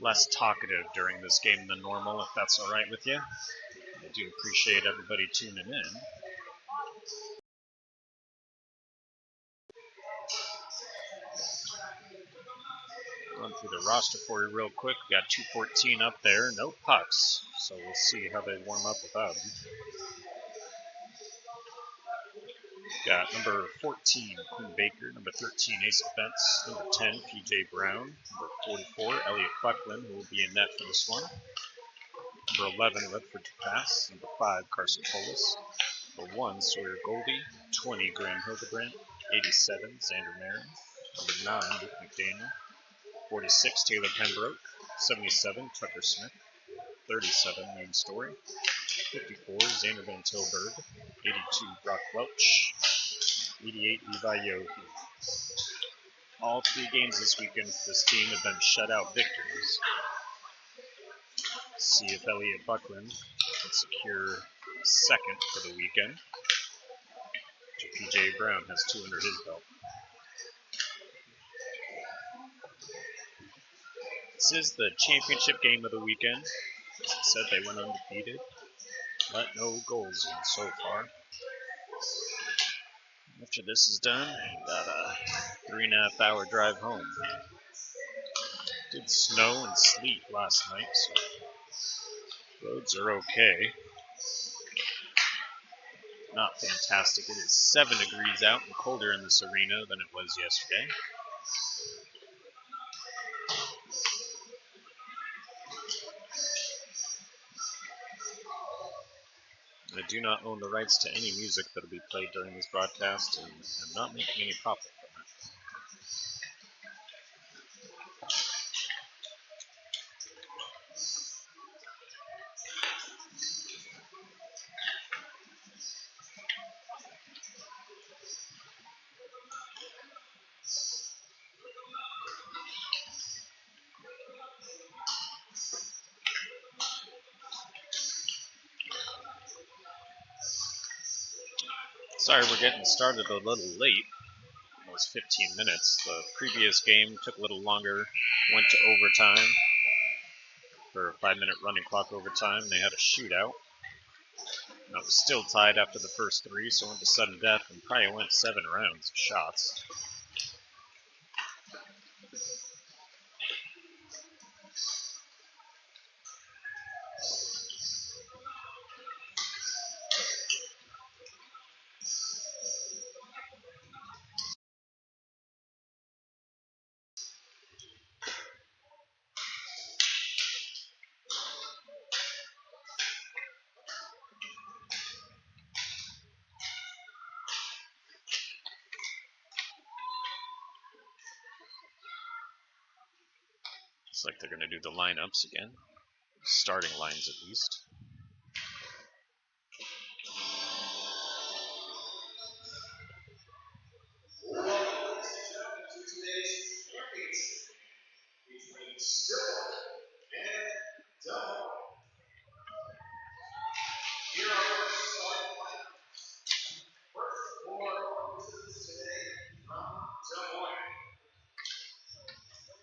less talkative during this game than normal, if that's all right with you. I do appreciate everybody tuning in. Run through the roster for you real quick. We got 214 up there, no pucks, so we'll see how they warm up without them. Got number 14, Quinn Baker, number 13, Asa Bentz, number 10, PJ Brown, number 44, Elliot Buckland, who will be in net for this one, number 11, Redford Pass, number 5, Carson Polis, number 1, Sawyer Goldie, 20, Graham Hildebrandt, 87, Xander Marin, number 9, Luke McDaniel, 46, Taylor Pembroke, 77, Tucker Smith, 37, Wayne Story, 54, Xander Van Tilburg, 82, Brock Welch, 88, Levi Yohe. All 3 games this weekend for this team have been shutout victories. See if Elliot Buckland can secure second for the weekend. PJ Brown has 2 under his belt. This is the championship game of the weekend. As I said, they went undefeated. Let no goals in so far. After this is done, got a 3.5 hour drive home. Did snow and sleet last night, so roads are okay. Not fantastic. It is 7 degrees out and colder in this arena than it was yesterday. I do not own the rights to any music that will be played during this broadcast, and I'm not making any profit from it. Sorry we're getting started a little late. It was 15 minutes. The previous game took a little longer, went to overtime for a 5-minute running clock overtime. They had a shootout. And it was still tied after the first 3, so went to sudden death and probably went 7 rounds of shots. Looks like they're going to do the lineups again. Starting lines at least. Stillwater and here are our starting lineups. First, 4 oppositions today from Des Moines.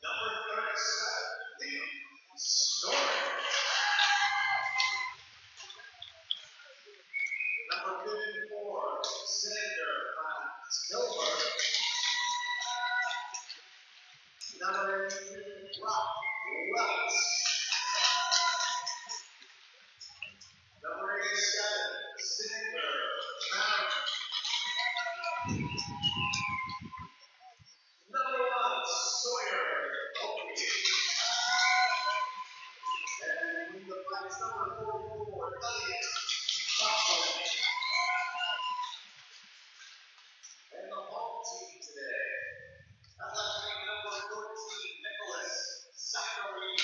Number 37, Liam Story. Number 54, Xander van Tilburg. Number 18, Brock Welch. Number 87, Xander Marin. Number 1, Sawyer Goldie. And in the box, number 44, Elliot Buckland. And the home team today. Electric number 14, Nicholas Zachary.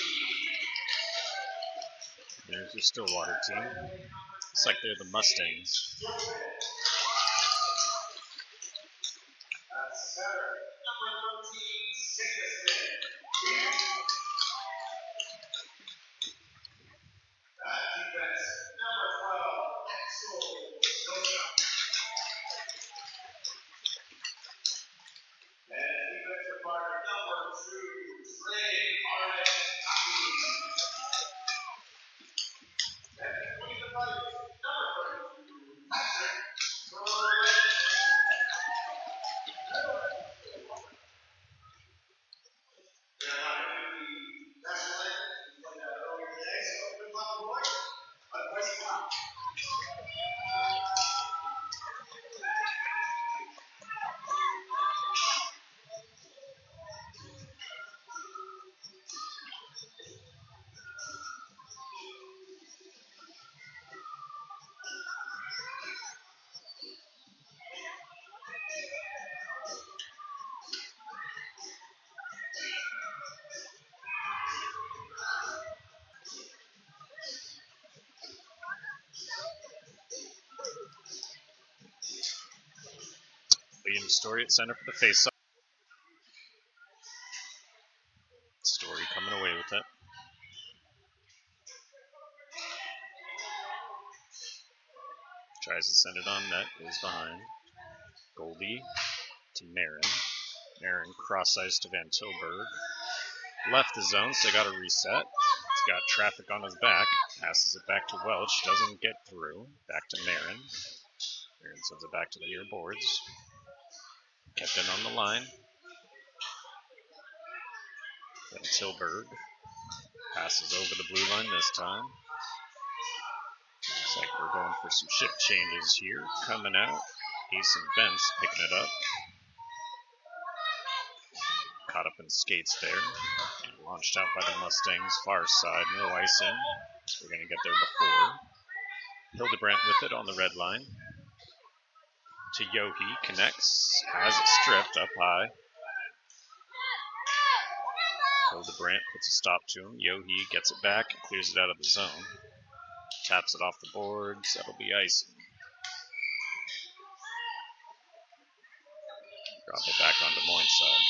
There's your Stillwater team. Looks like they're the Mustangs. James Story at center for the face-off. Story coming away with it. Tries to send it on net, goes behind. Goldie to Marin. Marin cross-ice to Van Tilburg. Left the zone, so got a reset. He's got traffic on his back. Passes it back to Welch. Doesn't get through. Back to Marin. Marin sends it back to the near boards. Kept in on the line. Van Tilburg passes over the blue line this time. Looks like we're going for some shift changes here. Coming out. Ace and Bence picking it up. Caught up in skates there. And launched out by the Mustangs. Far side. No ice in. We're going to get there before. Hildebrandt with it on the red line. To Yohe. Connects. Has it stripped up high. Hildebrandt puts a stop to him. Yohe gets it back and clears it out of the zone. Taps it off the boards. That'll be icing. Drop it back on Des Moines side.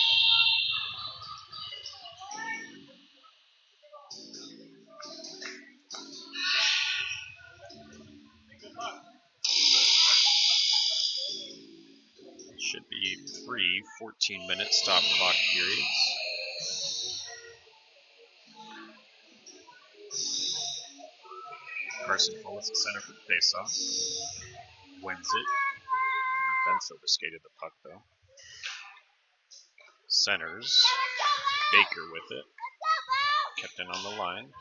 Should be 3 14-minute stop clock periods. Carson Fullis at center for the faceoff. Wins it. Bence overskated the puck though. Centers. Baker with it. Kept in on the line.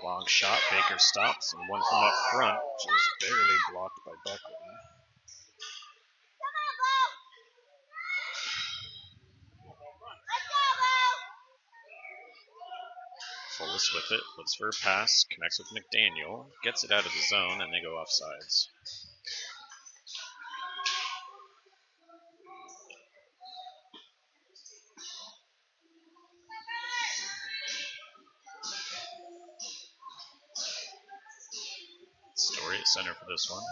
Long shot. Baker stops, and one from up front, just barely blocked by Buckley. Fullis with it, looks for a pass, connects with McDaniel, gets it out of the zone, and they go offsides. Story at center for this one.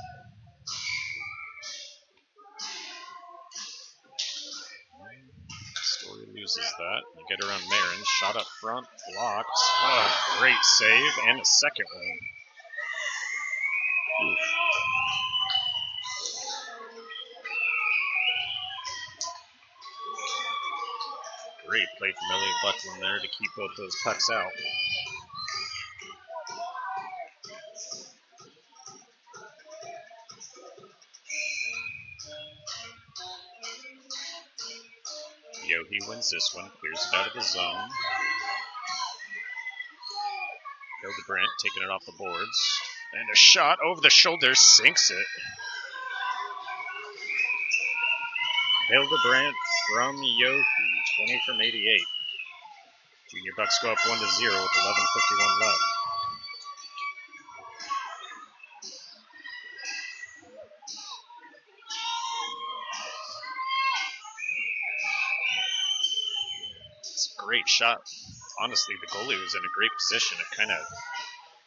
Story loses that. They get around Marin, shot up front, blocked. Oh, great save, and a second one. Oof. Great play from Elliot Buckland there to keep both those pucks out. Yohe wins this one, clears it out of the zone. Hildebrandt taking it off the boards. And a shot over the shoulder, sinks it. Hildebrandt from Yohe, 20 from 88. Junior Bucks go up 1-0 with 11:51 left. It's a great shot. Honestly, the goalie was in a great position. It kind of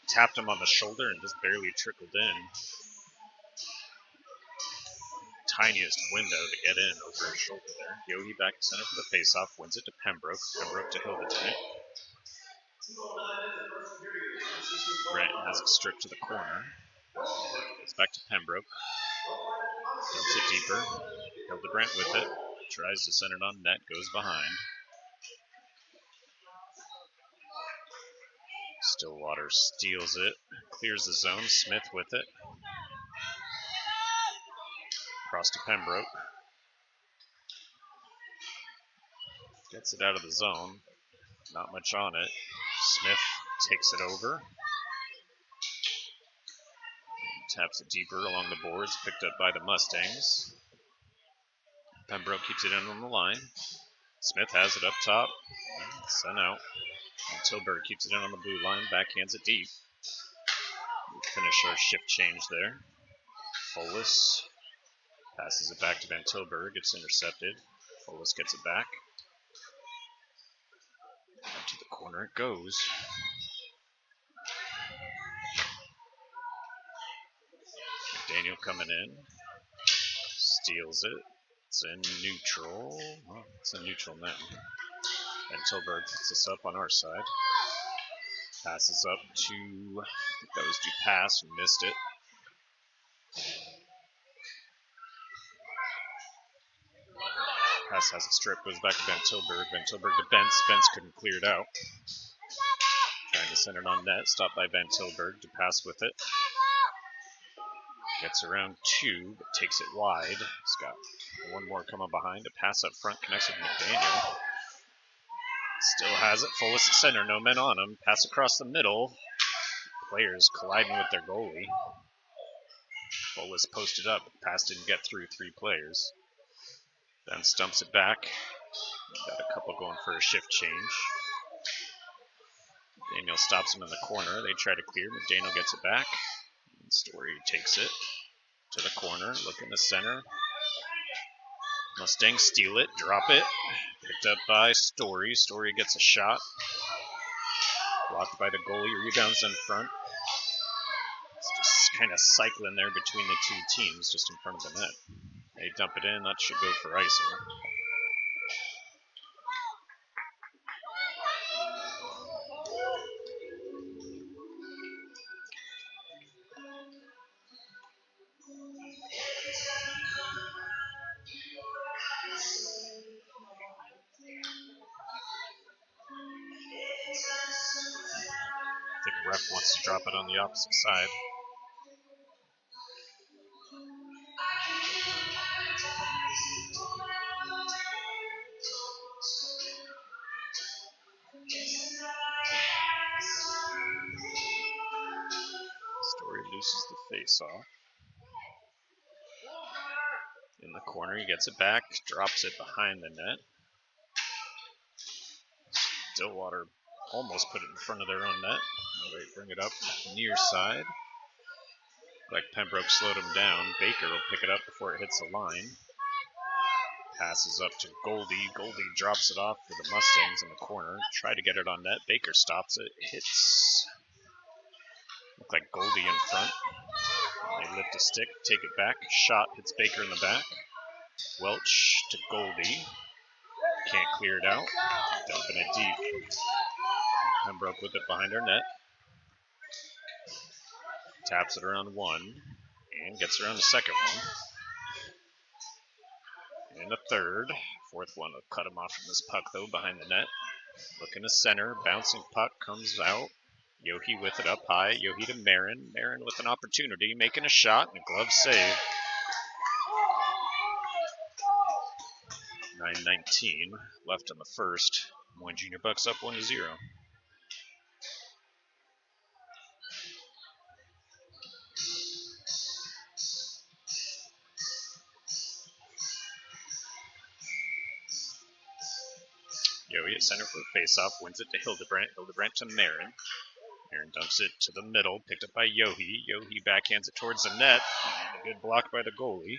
tapped him on the shoulder and just barely trickled in. Tiniest window to get in over his shoulder there. Yohe back to center for the faceoff, wins it to Pembroke. Pembroke to Hildebrandt. Brent has it stripped to the corner. Goes back to Pembroke. Dumps it deeper. Hildebrandt with it. Tries to send it on net. Goes behind. Stillwater steals it. Clears the zone. Smith with it. Across to Pembroke. Gets it out of the zone. Not much on it. Smith takes it over. Taps it deeper along the boards. Picked up by the Mustangs. Pembroke keeps it in on the line. Smith has it up top. Sent out. And Tilburg keeps it in on the blue line. Backhands it deep. We finish our shift change there. Fullis passes it back to Van Tilburg. It's intercepted. Fullis gets it back. And to the corner it goes. Daniel coming in. Steals it. It's in neutral. Well, it's in neutral now. And Tilburg puts this up on our side. Passes up to, I think that was Dupass, who missed it. Pass has a strip, goes back to Van Tilburg. Van Tilburg to Bentz. Bentz couldn't clear it out. Trying to send it on net. Stopped by Van Tilburg. Dupass with it. Gets around two, but takes it wide. He's got one more coming behind. A pass up front connects with McDaniel. Still has it. Fullest at center. No men on him. Pass across the middle. Players colliding with their goalie. Fullest posted up. Pass didn't get through 3 players. Then stumps it back. Got a couple going for a shift change. Daniel stops him in the corner. They try to clear. McDaniel gets it back. Story takes it to the corner. Look in the center. Mustangs steal it. Drop it. Picked up by Story. Story gets a shot. Blocked by the goalie. Rebounds in front. It's just kind of cycling there between the 2 teams just in front of the net. They dump it in. That should go for icing. I think the ref wants to drop it on the opposite side. Story loses the face-off. In the corner, he gets it back, drops it behind the net. Stillwater almost put it in front of their own net. They bring it up near side. Like Pembroke slowed him down. Baker will pick it up before it hits the line. Passes up to Goldie. Goldie drops it off for the Mustangs in the corner. Try to get it on net. Baker stops it. Hits. Look like Goldie in front. They lift a stick, take it back. Shot hits Baker in the back. Welch to Goldie. Can't clear it out. Dumping it deep. Pembroke with it behind our net. Taps it around one. And gets around the second one. And a third. Fourth one will cut him off from this puck, though, behind the net. Looking to center. Bouncing puck comes out. Yohe with it up high. Yohe to Marin. Marin with an opportunity. Making a shot. And a glove save. 9:19 left in the first. Moines Junior Bucs up 1-0. Yohe at center for a face-off, wins it to Hildebrandt. Hildebrandt to Marin. Marin dumps it to the middle, picked up by Yohe. Yohe backhands it towards the net. A good block by the goalie.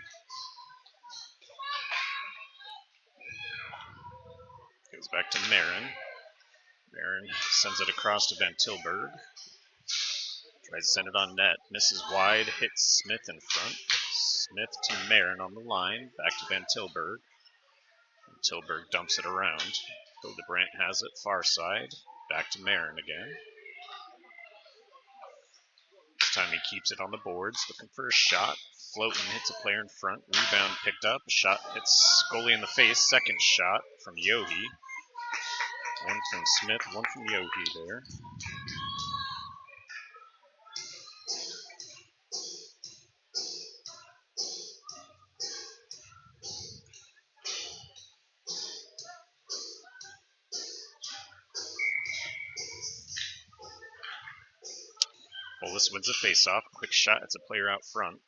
Goes back to Marin. Marin sends it across to Van Tilburg. Tries to send it on net. Misses wide, hits Smith in front. Smith to Marin on the line. Back to Van Tilburg. Van Tilburg dumps it around. Hildebrandt has it, far side. Back to Marin again. This time he keeps it on the boards, looking for a shot. Floating, hits a player in front. Rebound picked up. A shot hits goalie in the face. Second shot from Yohe. One from Smith, one from Yohe there. Bolus wins the faceoff. Quick shot. It's a player out front.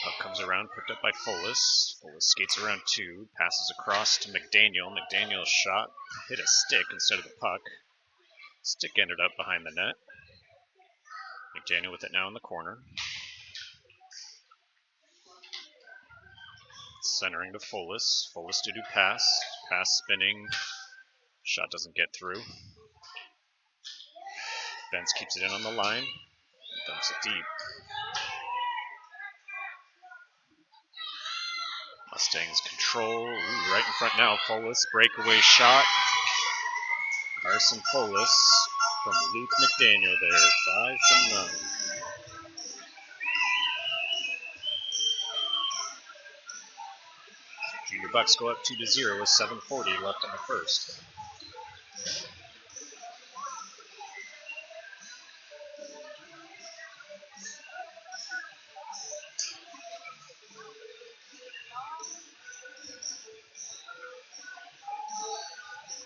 Puck comes around, picked up by Fullis. Fullis skates around two, passes across to McDaniel. McDaniel's shot hit a stick instead of the puck. Stick ended up behind the net. McDaniel with it now in the corner. Centering to Fullis. Fullis to do pass. Pass spinning. Shot doesn't get through. Benz keeps it in on the line. Dumps it deep. Mustangs control. Ooh, right in front now. Folis, breakaway shot. Carson Folis from Luke McDaniel there. 5 from 9. Junior Bucs go up 2-0 with 7:40 left in the first.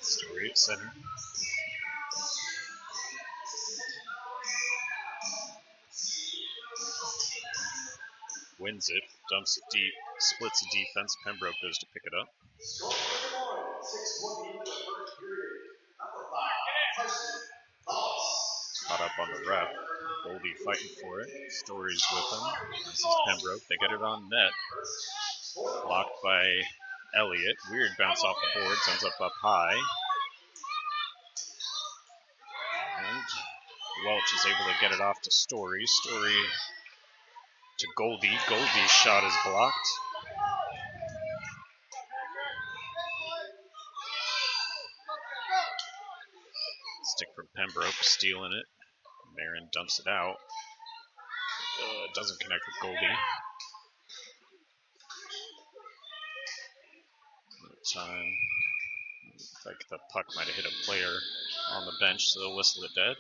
Story at center. Wins it, dumps it deep, splits the defense. Pembroke goes to pick it up. Caught up on the ref. Goldie fighting for it. Story's with him. This is Pembroke. They get it on net. Blocked by Elliott. Weird bounce off the boards. Ends up high. And Welch is able to get it off to Story. Story to Goldie. Goldie's shot is blocked. Stick from Pembroke, stealing it. Marin dumps it out. It doesn't connect with Goldie. Time. Looks like the puck might have hit a player on the bench, so they'll whistle it dead.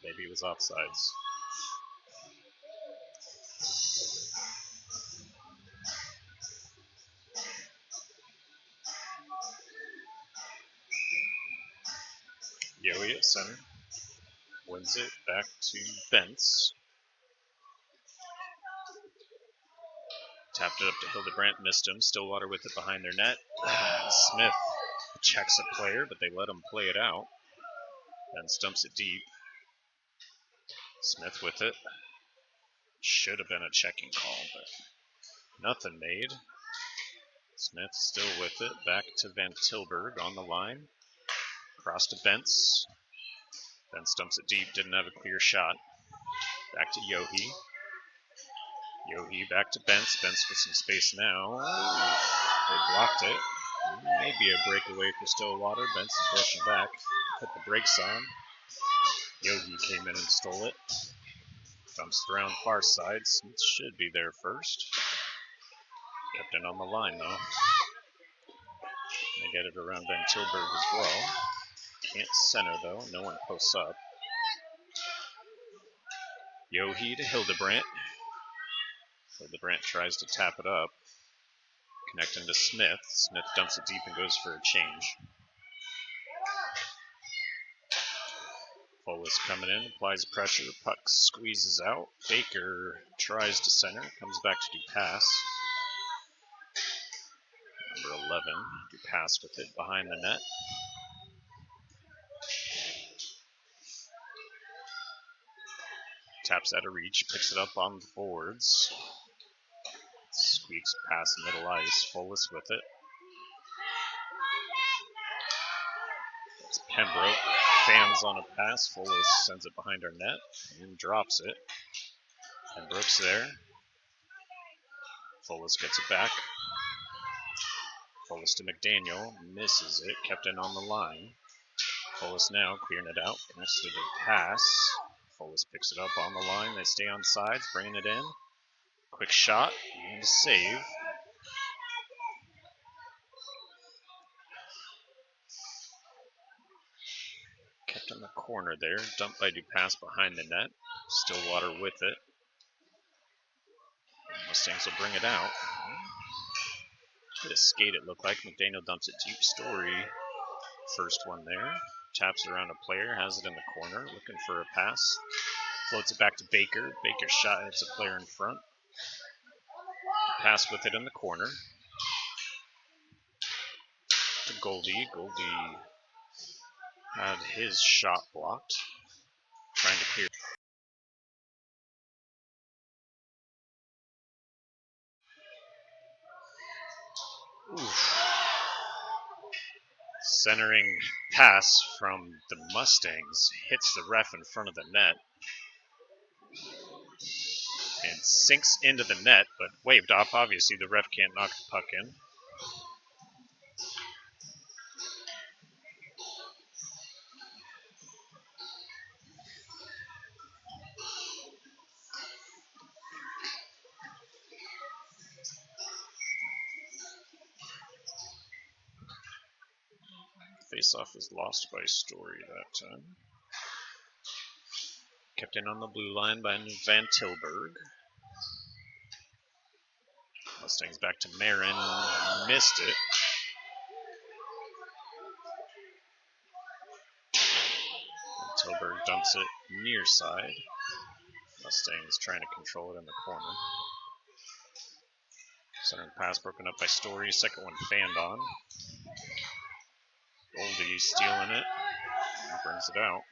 Maybe it was offsides. Yowie at center. Wins it back to Bentz. Tapped it up to Hildebrandt, missed him. Stillwater with it behind their net. Smith checks a player, but they let him play it out. Then stumps it deep. Smith with it. Should have been a checking call, but nothing made. Smith still with it. Back to Van Tilburg on the line. Across to Bentz. Then stumps it deep. Didn't have a clear shot. Back to Yohe. Yohe back to Bentz. Bentz with some space now. They blocked it. Maybe a breakaway for Stillwater. Bentz is rushing back. Put the brakes on. Yohe came in and stole it. Dumps it around far side. Smith should be there first. Kept it on the line though. They get it around Van Tilburg as well. Can't center though. No one posts up. Yohe to Hildebrandt. Hildebrandt tries to tap it up. Connecting to Smith. Smith dumps it deep and goes for a change. Folis coming in, applies pressure. Puck squeezes out. Baker tries to center. Comes back to do pass. Number 11. Do pass with it behind the net. Taps out of reach. Picks it up on the boards. Squeaks past middle ice. Folis with it. It's Pembroke. Fans on a pass. Folis sends it behind our net and drops it. Pembroke's there. Folis gets it back. Folis to McDaniel. Misses it. Kept in on the line. Folis now clearing it out. Connects to the pass. Folis picks it up on the line. They stay on sides. Bringing it in. Quick shot. And a save. Kept in the corner there. Dumped by Dupass behind the net. Stillwater with it. Mustangs will bring it out. Bit of skate it looked like. McDaniel dumps it deep. Story. First one there. Taps around a player. Has it in the corner. Looking for a pass. Floats it back to Baker. Baker's shot hits a player in front. Pass with it in the corner. To Goldie. Goldie had his shot blocked. Trying to clear. Oof. Centering pass from the Mustangs hits the ref in front of the net. and sinks into the net, but waved off. Obviously, the ref can't knock the puck in. Face-off is lost by Story that time. Kept in on the blue line by Van Tilburg. Mustangs back to Marin. Missed it. Van Tilburg dumps it near side. Mustangs trying to control it in the corner. Center pass broken up by Story. Second one fanned on. Goldie stealing it. Brings it out.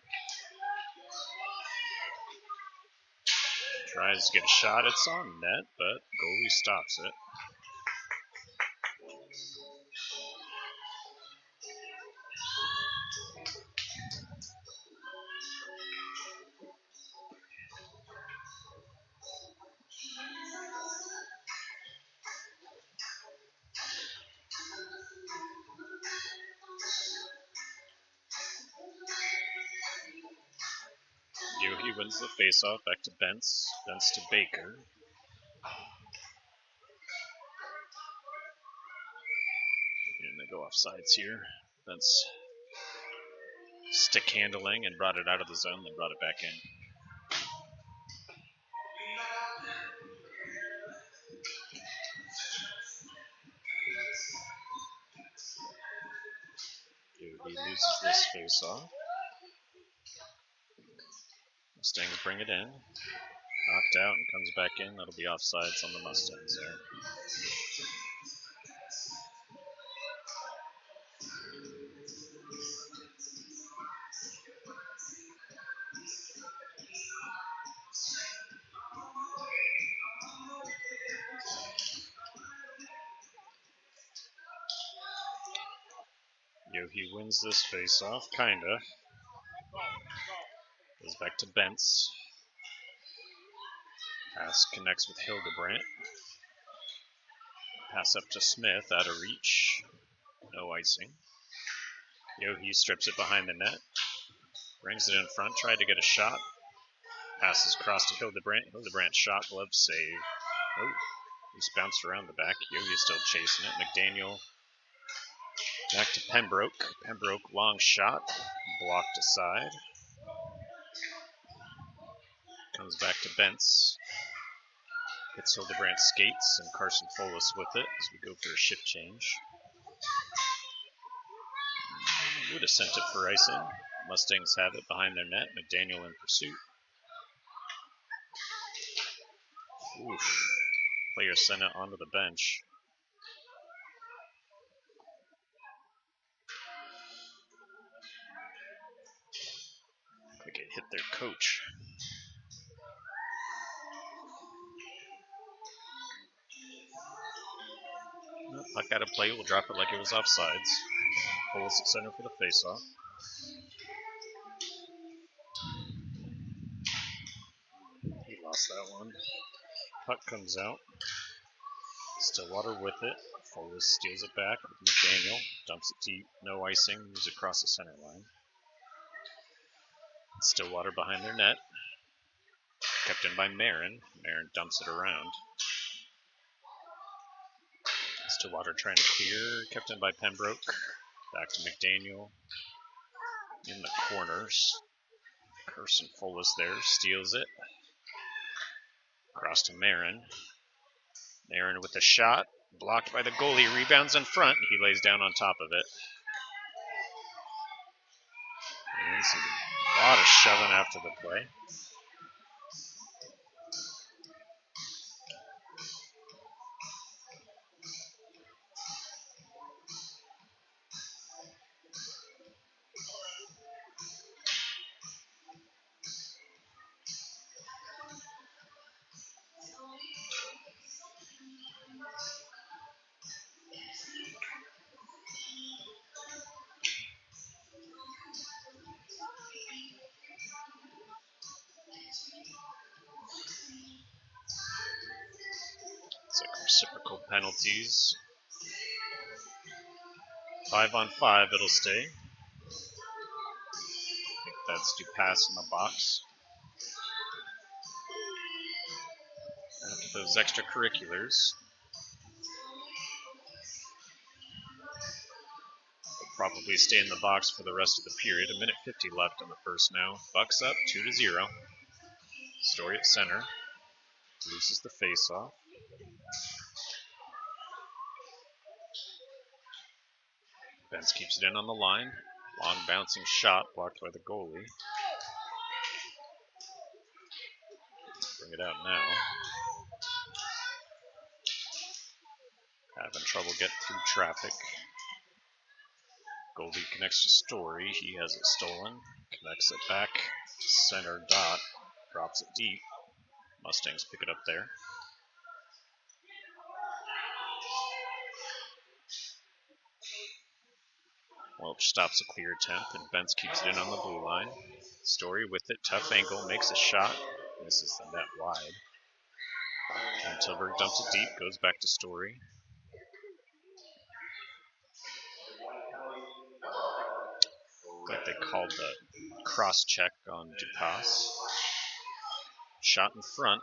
Tries to get a shot. It's on net, but goalie stops it. He wins the faceoff. Back to Bentz. Bentz to Baker. And they go off sides here. Bentz stick handling and brought it out of the zone, then brought it back in. He loses this faceoff. Mustangs bring it in. Knocked out and comes back in. That'll be offsides on the Mustangs there. He wins this faceoff, kinda. Goes back to Bentz. Pass connects with Hildebrandt. Pass up to Smith, out of reach. No icing. Yohe strips it behind the net. Brings it in front, tried to get a shot. Passes across to Hildebrandt. Hildebrandt shot, glove save. Oh, he's bounced around the back. Yohe's still chasing it. McDaniel back to Pembroke. Pembroke, long shot. Blocked aside. Comes back to Bentz. Hits Hildebrandt skates and Carson Folis with it as we go for a shift change. Would have sent it for icing. Mustangs have it behind their net. McDaniel in pursuit. Oof. Player sent it onto the bench. Like it hit their coach. Puck out of play. We'll drop it like it was offsides. Folis at center for the faceoff. He lost that one. Puck comes out. Stillwater with it. Folis steals it back with McDaniel. Dumps it deep. No icing. Moves across the center line. Stillwater behind their net. Kept in by Marin. Marin dumps it around. Stillwater trying to clear. Kept in by Pembroke. Back to McDaniel. In the corners. Carson Folis there. Steals it. Across to Marin. Marin with a shot. Blocked by the goalie. Rebounds in front. He lays down on top of it. And a lot of shoving after the play. Reciprocal penalties. 5 on 5, it'll stay. I think that's Dupas in the box. After those extracurriculars, will probably stay in the box for the rest of the period. 1:50 left in the first now. Bucs up 2-0. Story at center. Loses the faceoff. Benz keeps it in on the line. Long bouncing shot blocked by the goalie. Bring it out now. Having trouble getting through traffic. Goldie connects to Story. He has it stolen. Connects it back. Center dot. Drops it deep. Mustangs pick it up there. Welch stops a clear attempt, and Bentz keeps it in on the blue line. Story with it. Tough angle. Makes a shot. Misses the net wide. And Tilburg dumps it deep. Goes back to Story. Like they called the cross check on Dupas. Shot in front.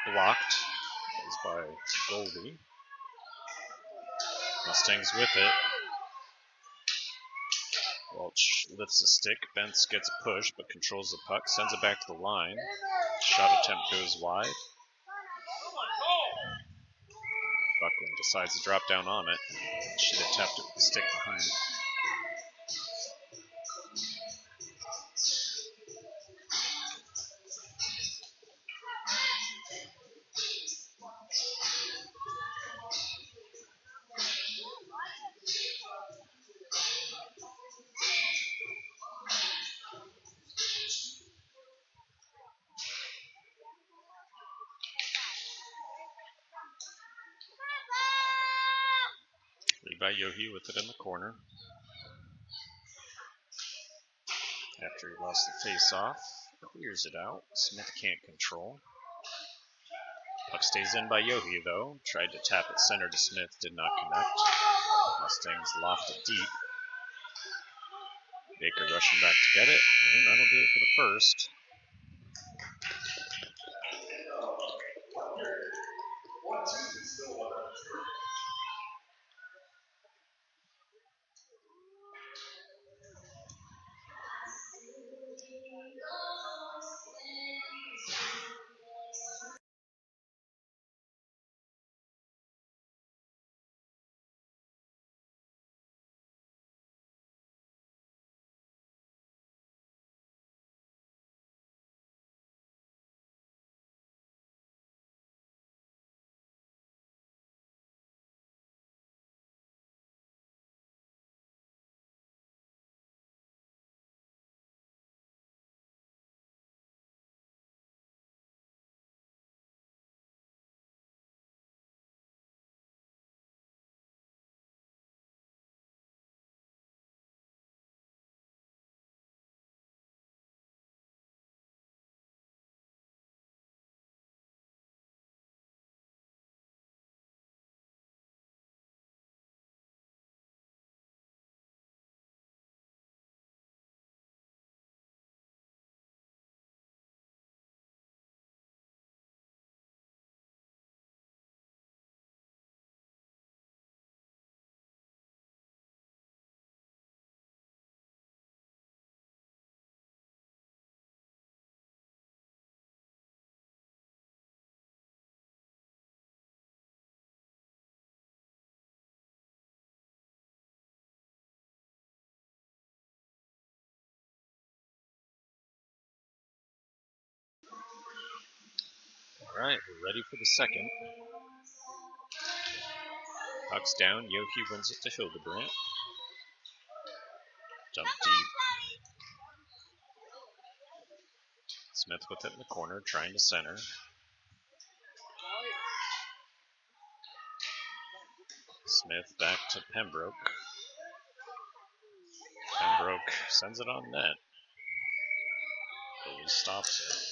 Blocked. Goes by Goldie. Mustangs with it. Welch lifts a stick. Bentz gets a push but controls the puck. Sends it back to the line. Shot attempt goes wide. Buckland decides to drop down on it. Should have tapped it with the stick behind. By Yohe with it in the corner. After he lost the face-off, clears it out. Smith can't control. Puck stays in by Yohe though. Tried to tap it center to Smith, did not connect. Mustangs loft it deep. Baker rushing back to get it, and that'll do it for the first. All right, we're ready for the second. Puck's down. Yohe wins it to Hildebrandt. Jump deep. Smith with it in the corner, trying to center. Smith back to Pembroke. Pembroke sends it on net. Goalie stops it.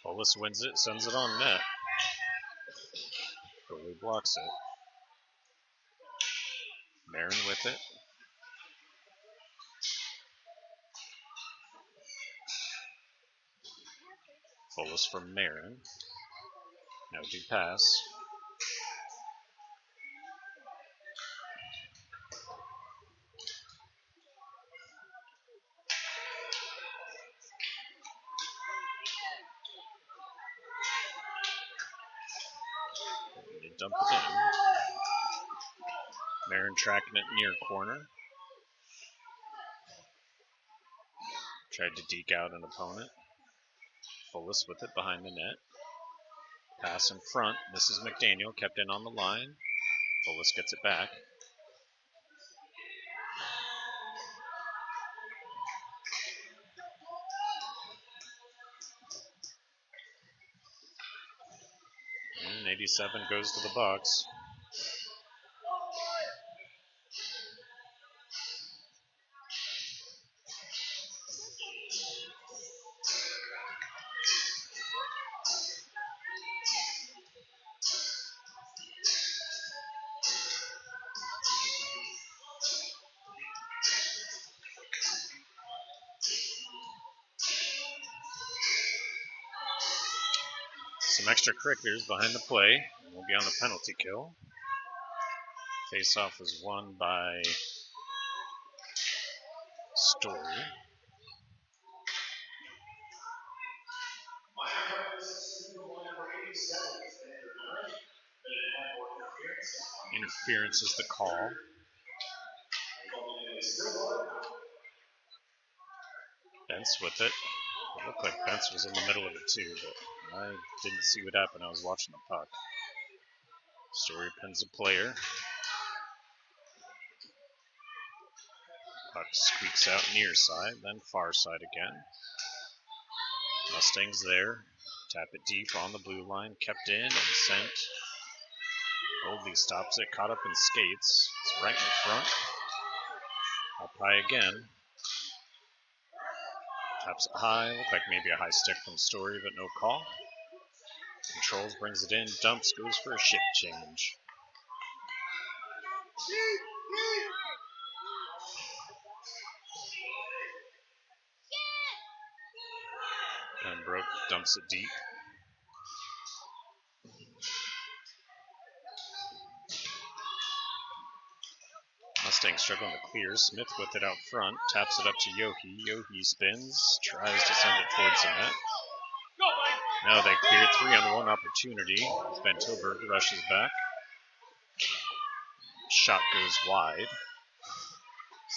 Fullis wins it, sends it on net. Foley blocks it. Marin with it. Fullis from Marin. Now do pass. They dump it in. Marin tracking it near corner. Tried to deke out an opponent. Fullis with it behind the net. Pass in front. Misses McDaniel. Kept in on the line. Fullis gets it back. And 87 goes to the Bucs. Some extracurriculars behind the play. We'll be on the penalty kill. Face-off was won by Story. Interference is the call. Bence with it. It looked like Bence was in the middle of it too, but I didn't see what happened. I was watching the puck. Story pins a player. Puck squeaks out near side, then far side again. Mustangs there. Tap it deep on the blue line. Kept in and sent. Goldie stops it. Caught up in skates. It's right in front. Up high again. Taps it high. Looked like maybe a high stick from Story, but no call. Controls, brings it in. Dumps, goes for a shift change. Pembroke dumps it deep. Mustang struggling to clear. Smith with it out front. Taps it up to Yohe. Yohe spins. Tries to send it towards the net. Now they clear 3-on-1 opportunity. Van Tilburg rushes back. Shot goes wide.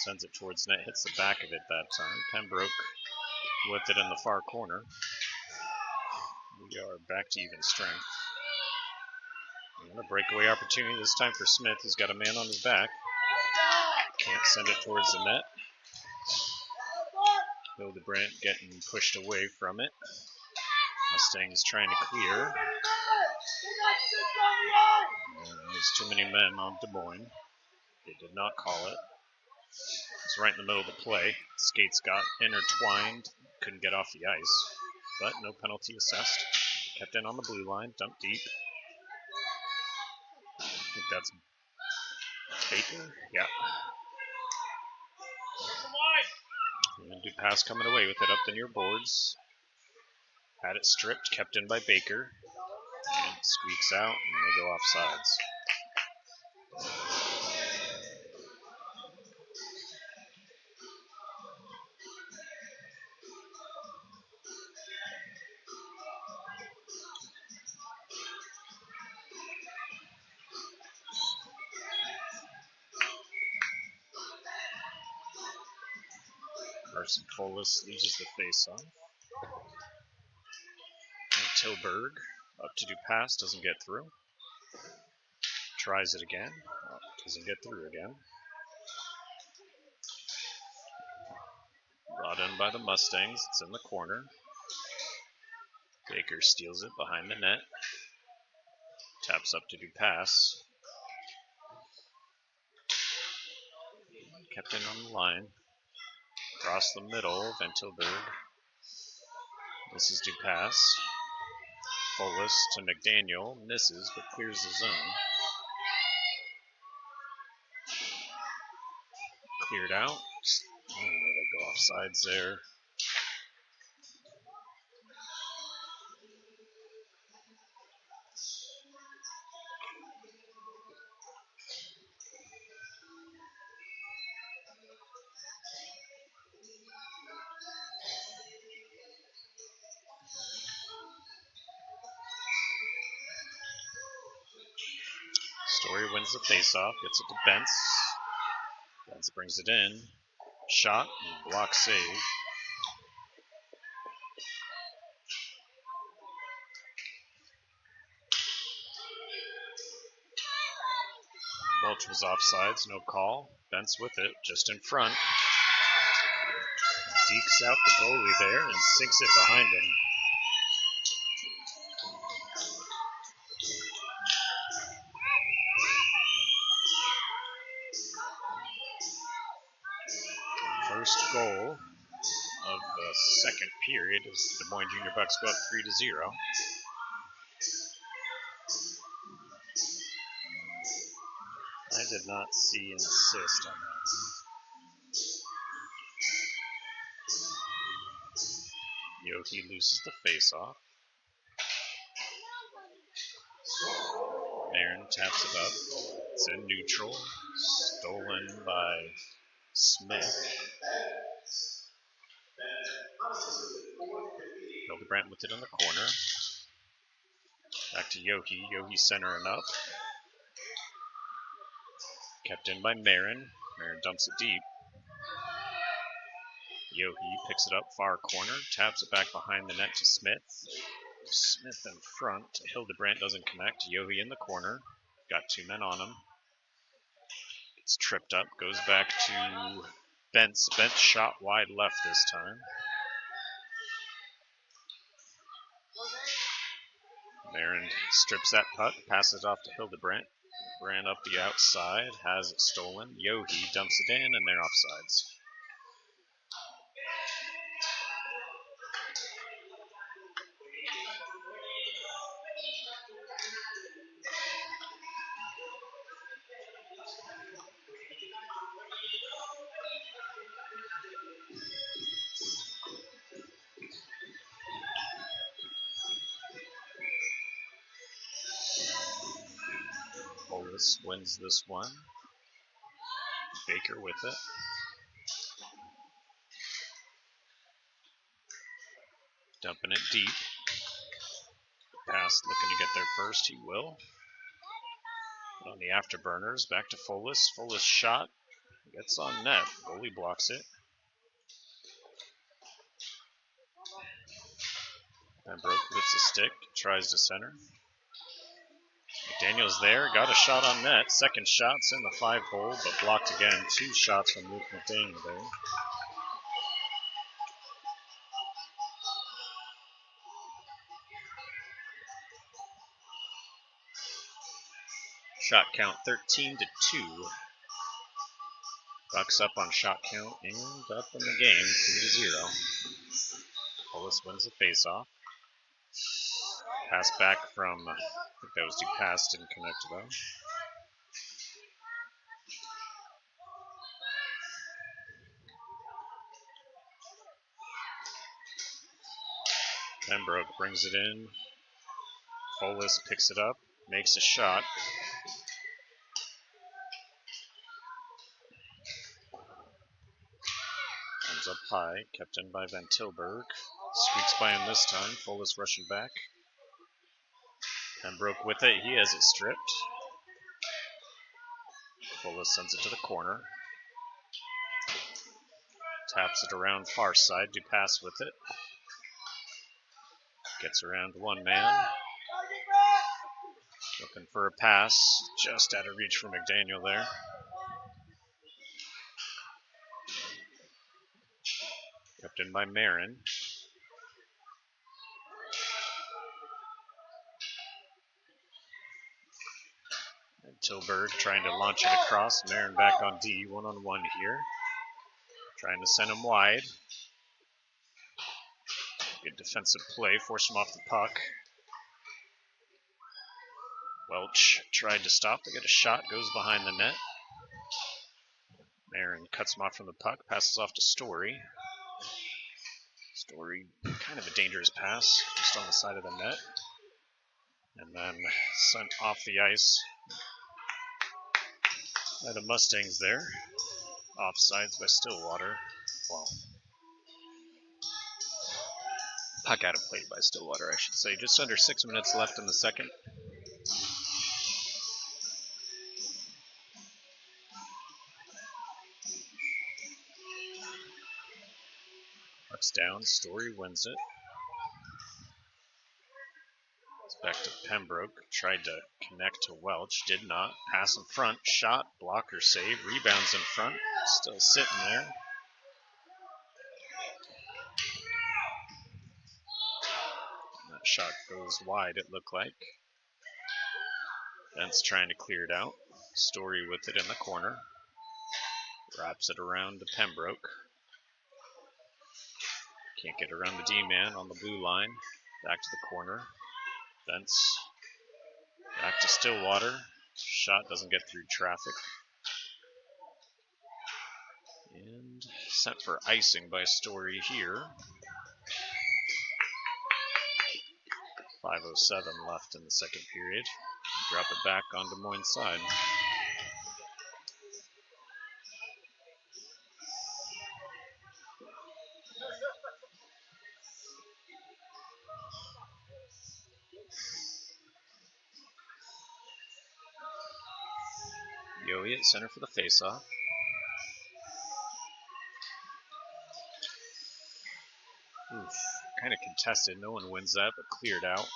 Sends it towards net. Hits the back of it that time. Pembroke with it in the far corner. We are back to even strength. And a breakaway opportunity this time for Smith. He's got a man on his back. Can't send it towards the net. Hildebrandt getting pushed away from it. Mustangs trying to clear. And there's too many men on Des Moines. They did not call it. It's right in the middle of the play. Skates got intertwined. Couldn't get off the ice. But no penalty assessed. Kept in on the blue line. Dumped deep. I think that's Baker. Yeah. And Dupas coming away with it up the near boards. Had it stripped, kept in by Baker. And it squeaks out, and they go off sides. Carson Fullis loses the face-off. Tilburg up to Dupas, doesn't get through. Tries it again, doesn't get through again. Brought in by the Mustangs, it's in the corner. Baker steals it behind the net. Taps up to Dupas. Kept in on the line. Across the middle, Van Tilburg. This is Dupas. Folis to McDaniel, misses but clears the zone. Cleared out. Oh, they go offsides there. Story wins the faceoff, gets it to Bentz. Bentz brings it in. Shot and block save. Welch was offsides, no call. Bentz with it, just in front. Dekes out the goalie there and sinks it behind him. First goal of the second period as Des Moines Junior Bucs go up 3-0. I did not see an assist on that one. Yohe loses the faceoff. Marin taps it up. It's in neutral. Stolen by Smith. Hildebrandt with it in the corner. Back to Yohe. Yohe centering up. Kept in by Marin. Marin dumps it deep. Yohe picks it up far corner. Taps it back behind the net to Smith. Smith in front. Hildebrandt doesn't connect. Yohe in the corner. Got two men on him. Gets tripped up. Goes back to Bentz. Bentz shot wide left this time. Marin strips that puck. Passes off to Hildebrandt. Ran up the outside. Has it stolen. Yohe dumps it in and they're offsides. Folis wins this one. Baker with it. Dumping it deep. Pass looking to get there first. He will. On the afterburners. Back to Folis. Folis shot. Gets on net. Goalie blocks it. Pembroke lifts a stick. Tries to center. McDaniel's there, got a shot on net. Second shot's in the 5-hole, but blocked again. Two shots from Luke McDaniel there. Shot count 13-2. Bucks up on shot count and up in the game 3-0. Folis wins the faceoff. Pass back from, I think that was Dupass, didn't connect though. Pembroke brings it in. Folis picks it up, makes a shot. Comes up high, kept in by Van Tilburg. Squeaks by him this time. Folis rushing back. Pembroke with it. He has it stripped. Folis sends it to the corner. Taps it around far side. Dupass with it. Gets around one man. Looking for a pass. Just out of reach for McDaniel there. Kept in by Marin. And Tilburg trying to launch it across. Marin back on D. One-on-one here. Trying to send him wide. Good defensive play. Force him off the puck. Welch tried to stop. They get a shot, goes behind the net. Marin cuts him off from the puck, passes off to Story. Story, kind of a dangerous pass, just on the side of the net. And then sent off the ice by the Mustangs there. Offsides by Stillwater. Well, puck out of play by Stillwater, I should say. Just under 6 minutes left in the second. Puck's down. Story wins it. It's back to Pembroke. Tried to connect to Welch. Did not. Pass in front. Shot. Blocker save. Rebounds in front. Still sitting there. That shot goes wide, it looked like. Bent's trying to clear it out. Story with it in the corner. Wraps it around to Pembroke. Can't get around the D-man on the blue line. Back to the corner. Bent's back to Stillwater. Shot doesn't get through traffic. And sent for icing by Story here. 5:07 left in the second period. Drop it back on Des Moines' side. Yohe at center for the faceoff. Kind of contested. No one wins that, but cleared out.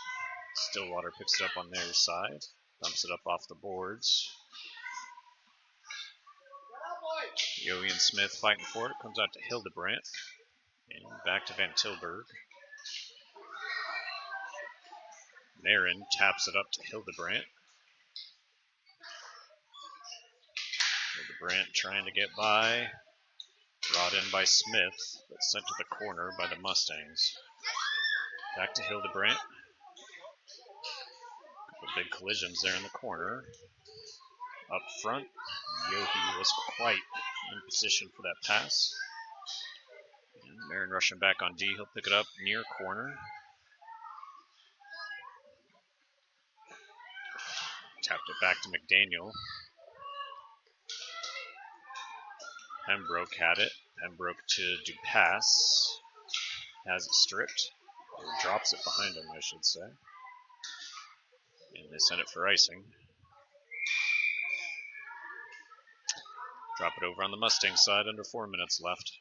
Stillwater picks it up on their side. Dumps it up off the boards. Yohe and Smith fighting for it. Comes out to Hildebrandt. And back to Van Tilburg. Marin taps it up to Hildebrandt. Hildebrandt trying to get by. Brought in by Smith, but sent to the corner by the Mustangs. Back to Hildebrandt. Couple big collisions there in the corner. Up front, Yohe was quite in position for that pass. And Marin rushing back on D. He'll pick it up near corner. Tapped it back to McDaniel. Pembroke had it. Pembroke to Dupass. Has it stripped. Or drops it behind him, I should say. And they send it for icing. Drop it over on the Mustang side, under 4 minutes left.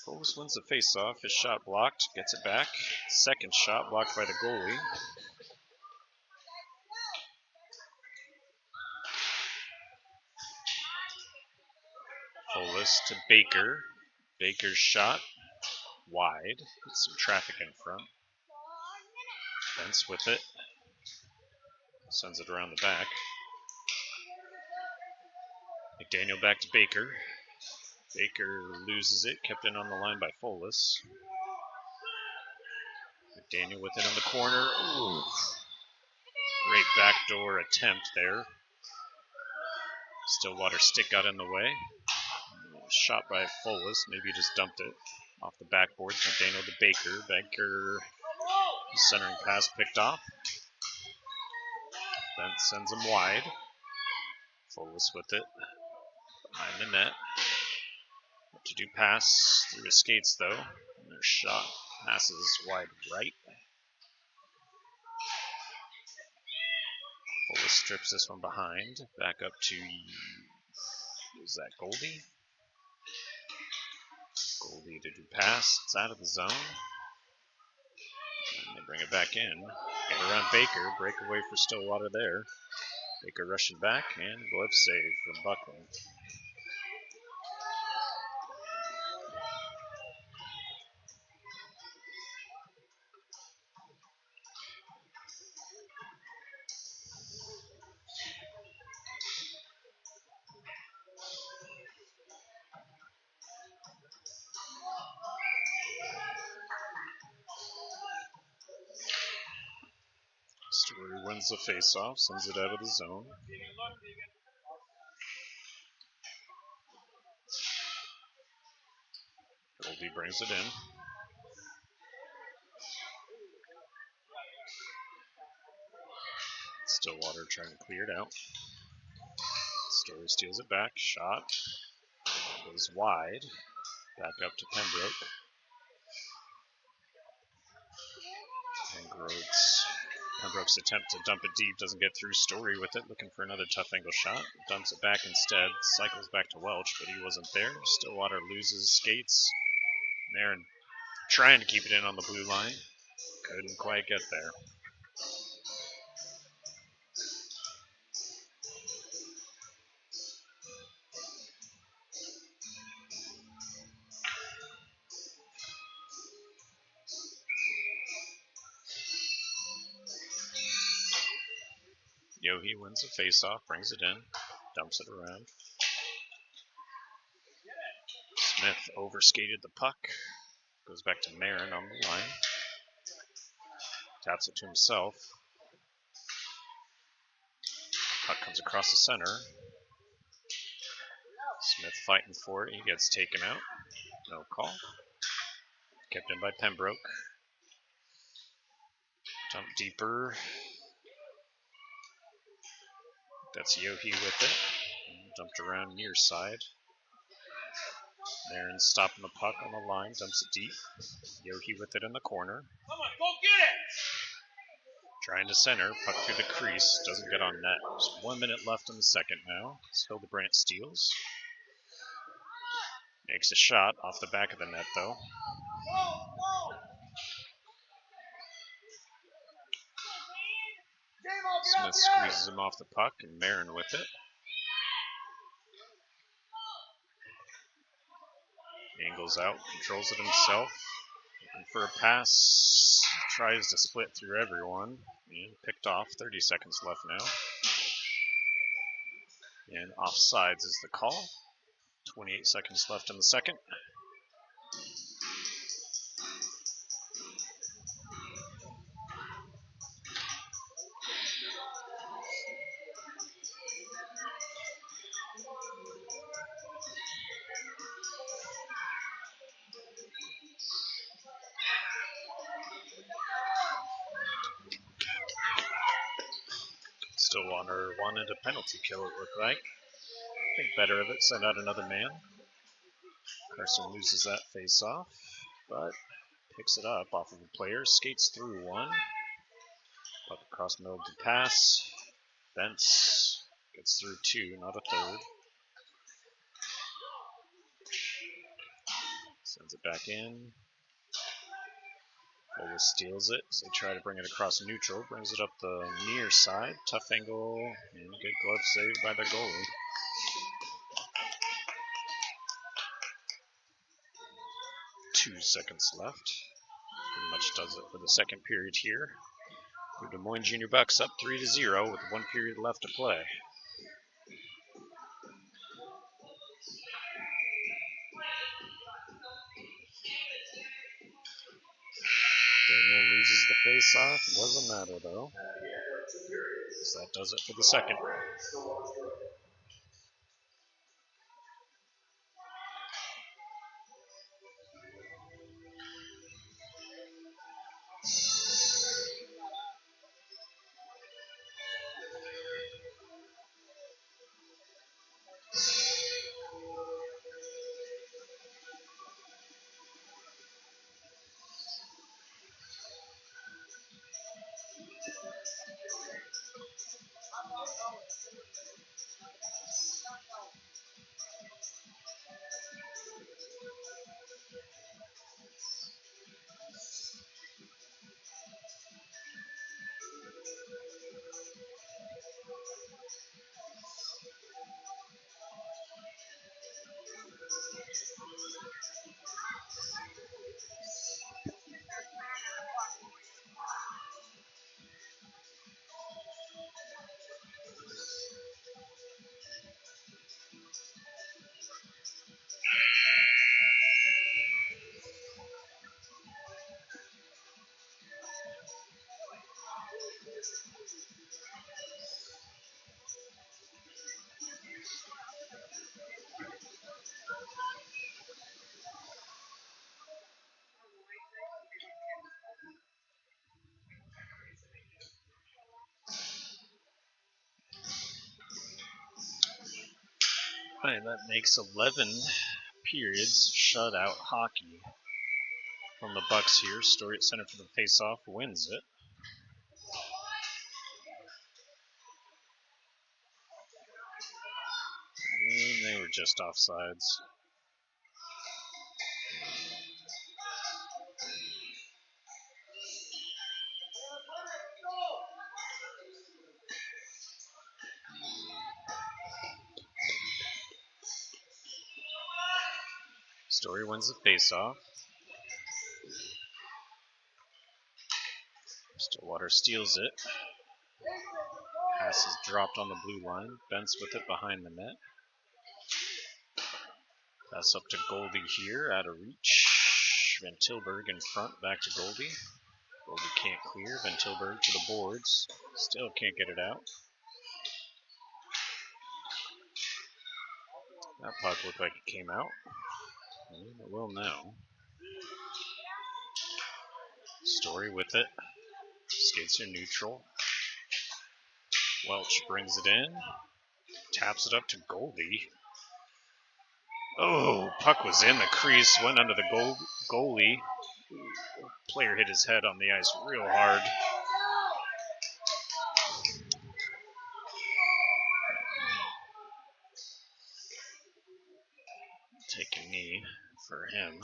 Fullis wins the faceoff. His shot blocked. Gets it back. Second shot blocked by the goalie. Fullis to Baker. Baker's shot wide. Gets some traffic in front. Bent's with it. Sends it around the back. McDaniel back to Baker. Baker loses it, kept in on the line by Fullis. McDaniel with it on the corner. Ooh. Great backdoor attempt there. Stillwater stick got in the way. Shot by Fullis, maybe he just dumped it off the backboards. McDaniel to Baker. Baker, centering pass picked off. Bent sends him wide. Fullis with it behind the net. To do pass through his skates though. And their shot passes wide right. Fullis strips this one behind. Back up to, is that Goldie? Goldie to do pass. It's out of the zone. And they bring it back in. Get around Baker. Breakaway for Stillwater there. Baker rushing back and glove save from Buckley. wins the face-off, sends it out of the zone. Goldie brings it in. Stillwater trying to clear it out. Story steals it back. Shot goes wide. Back up to Pembroke. Pembroke's attempt to dump it deep doesn't get through. Story with it, looking for another tough angle shot. Dumps it back instead. Cycles back to Welch, but he wasn't there. Stillwater loses, skates. Marin trying to keep it in on the blue line. Couldn't quite get there. Yohe wins the face-off, brings it in, dumps it around. Smith overskated the puck. Goes back to Marin on the line. Taps it to himself. Puck comes across the center. Smith fighting for it. He gets taken out. No call. Kept in by Pembroke. Dump deeper. That's Yohe with it. Dumped around near side. Marin stopping the puck on the line. Dumps it deep. Yohe with it in the corner. Come on, go get it! Trying to center. Puck through the crease. Doesn't get on net. There's 1 minute left in the second now. Hildebrandt steals. Makes a shot off the back of the net, though. Smith squeezes him off the puck, and Marin with it. Angles out, controls it himself. Looking for a pass. Tries to split through everyone. And picked off. 30 seconds left now. And offsides is the call. 28 seconds left in the second. Stillwater wanted a penalty kill, it looked like. Think better of it, send out another man. Carson loses that face-off, but picks it up off of a player, skates through one. Puck across middle to pass. Bentz gets through two, not a third. Sends it back in. Always steals it, so they try to bring it across neutral. Brings it up the near side. Tough angle, and good glove save by the goalie. Two seconds left. Pretty much does it for the second period here. The Des Moines Junior Bucs up 3-0 with 1 period left to play. Daniel loses the face-off. Doesn't matter, though. So that does it for the second. And that makes 11 periods shutout hockey from the Bucs here. Story at center for the faceoff, wins it. And they were just offsides. Story wins the faceoff. Stillwater steals it. Pass is dropped on the blue line. Bentz with it behind the net. Pass up to Goldie here, out of reach. Van Tilburg in front, back to Goldie. Goldie can't clear. Van Tilburg to the boards. Still can't get it out. That puck looked like it came out. And it will now. Story with it. Skates are neutral. Welch brings it in. Taps it up to Goldie. Oh, puck was in the crease, went under the goalie. Player hit his head on the ice real hard. Take a knee for him.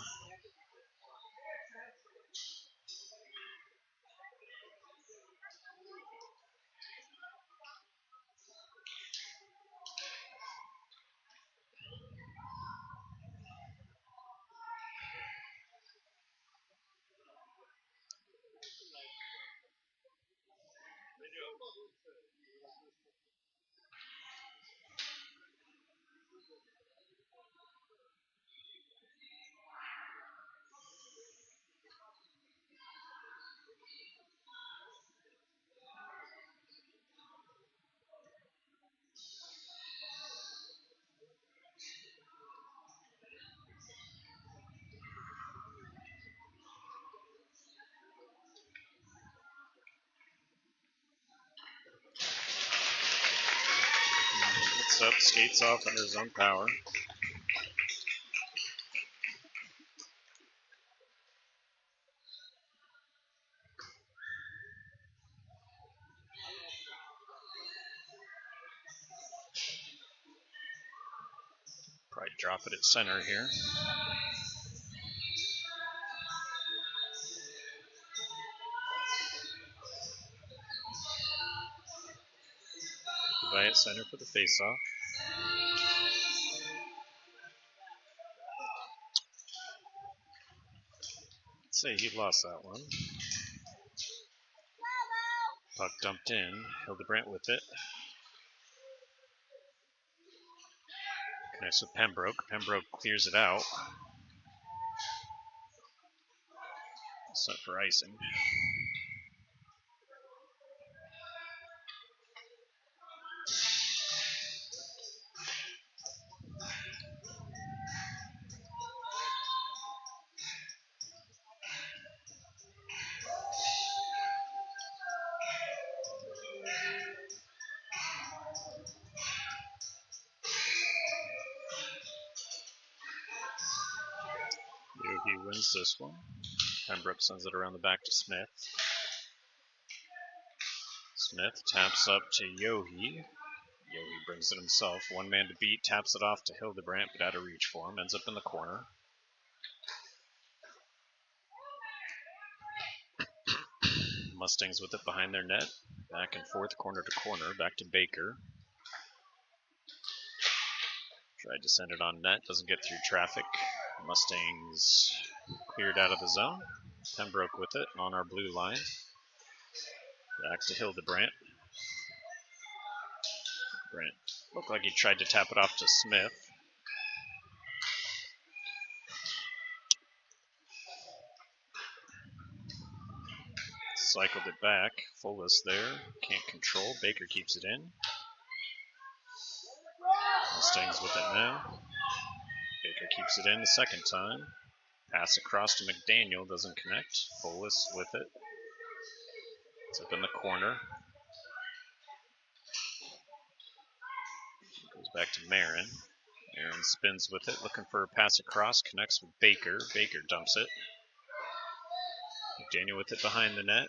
Gets up, skates off under his own power. Probably drop it at center here. Goodbye at center for the faceoff. I'd say he lost that one. Puck dumped in. Hildebrandt with it. Connects with Pembroke. Pembroke clears it out. Set for icing. He wins this one. Pembroke sends it around the back to Smith. Smith taps up to Yohe. Yohe brings it himself. One man to beat. Taps it off to Hildebrandt, but out of reach for him. Ends up in the corner. Mustangs with it behind their net. Back and forth, corner to corner. Back to Baker. Tried to send it on net. Doesn't get through traffic. Mustangs cleared out of the zone. Pembroke with it on our blue line. Back to Hildebrandt. Brandt looked like he tried to tap it off to Smith. Cycled it back. Fullest there. Can't control. Baker keeps it in. Mustangs with it now. Baker keeps it in the second time. Pass across to McDaniel. Doesn't connect. Fullest with it. It's up in the corner. Goes back to Marin. Aaron spins with it, looking for a pass across, connects with Baker. Baker dumps it. McDaniel with it behind the net.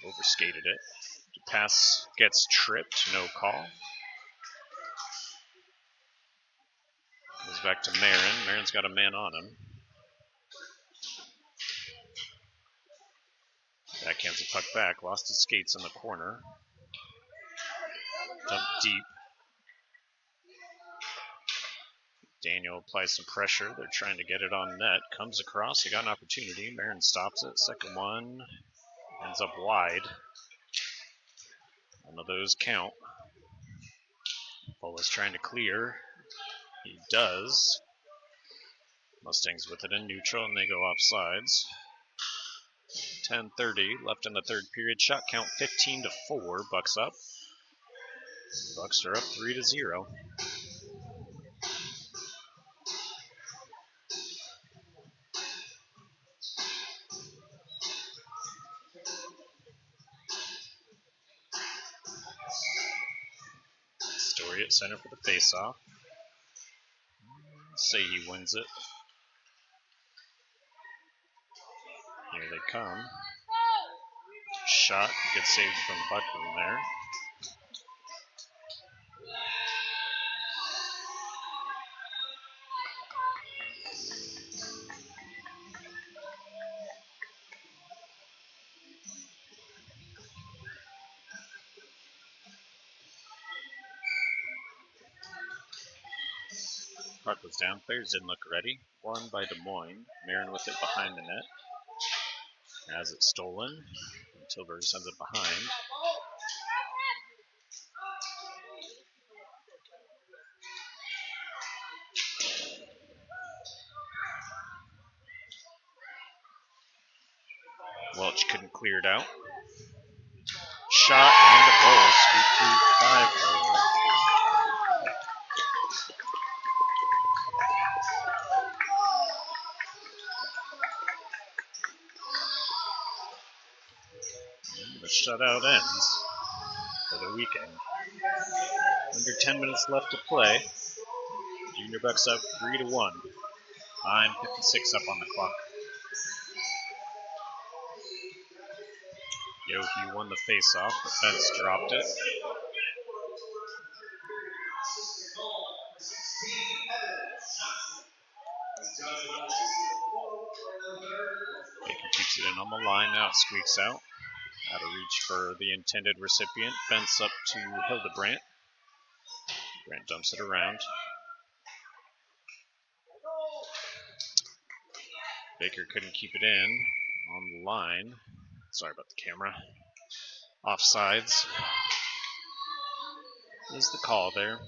Overskated it. The pass gets tripped, no call. Goes back to Marin. Marin's got a man on him. Backhands the puck back, lost his skates in the corner. Dumped deep. Daniel applies some pressure. They're trying to get it on net. Comes across. He got an opportunity. Marin stops it. Second one ends up wide. One of those count. Bolas trying to clear. He does. Mustangs with it in neutral, and they go off sides. 10:30 left in the third period. Shot count 15-4. Bucks up. Bucks are up 3-0. Story at center for the faceoff. Say he wins it. Here they come. Shot, good save from Buckland there. Puck was down. Players didn't look ready. Won by Des Moines. Marin with it behind the net. Has it stolen. Tilburg sends it behind. Welch couldn't clear it out. Shot and a goal. Scoop through 5 goals. The shutout ends for the weekend. Under 10 minutes left to play. Junior Bucks up 3-1. 9:56 up on the clock. Yoki won the faceoff. The fence dropped it. Baker keeps it in on the line. Now it squeaks out. Out of reach for the intended recipient. Fence up to Hildebrandt. Brandt dumps it around. Baker couldn't keep it in on the line. Sorry about the camera. Offsides is the call there.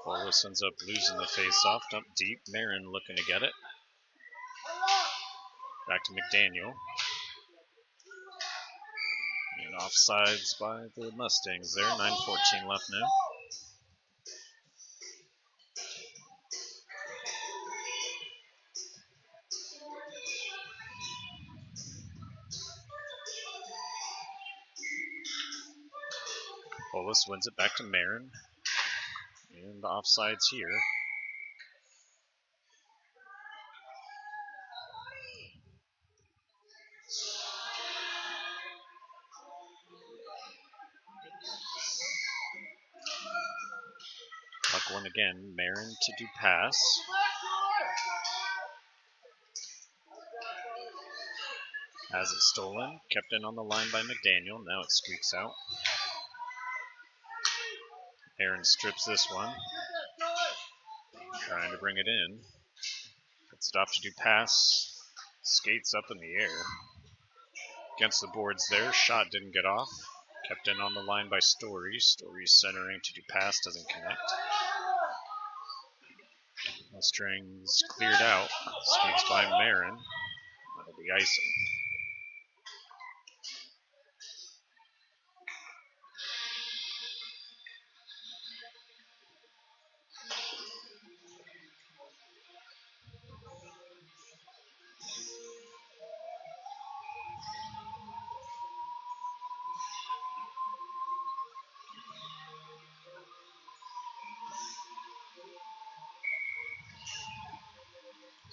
Bolas ends up losing the face-off. Dump deep. Marin looking to get it. Back to McDaniel. And offsides by the Mustangs there. 9:14 left now. Bolas wins it back to Marin. And the offsides here. Puck one again. Marin to do pass. Has it stolen. Kept in on the line by McDaniel. Now it squeaks out. Aaron strips this one. Trying to bring it in. Gets it off to do pass. Skates up in the air. Against the boards there. Shot didn't get off. Kept in on the line by Story. Story centering to do pass. Doesn't connect. Mustangs cleared out. Squeaks by Marin. That'll be icing.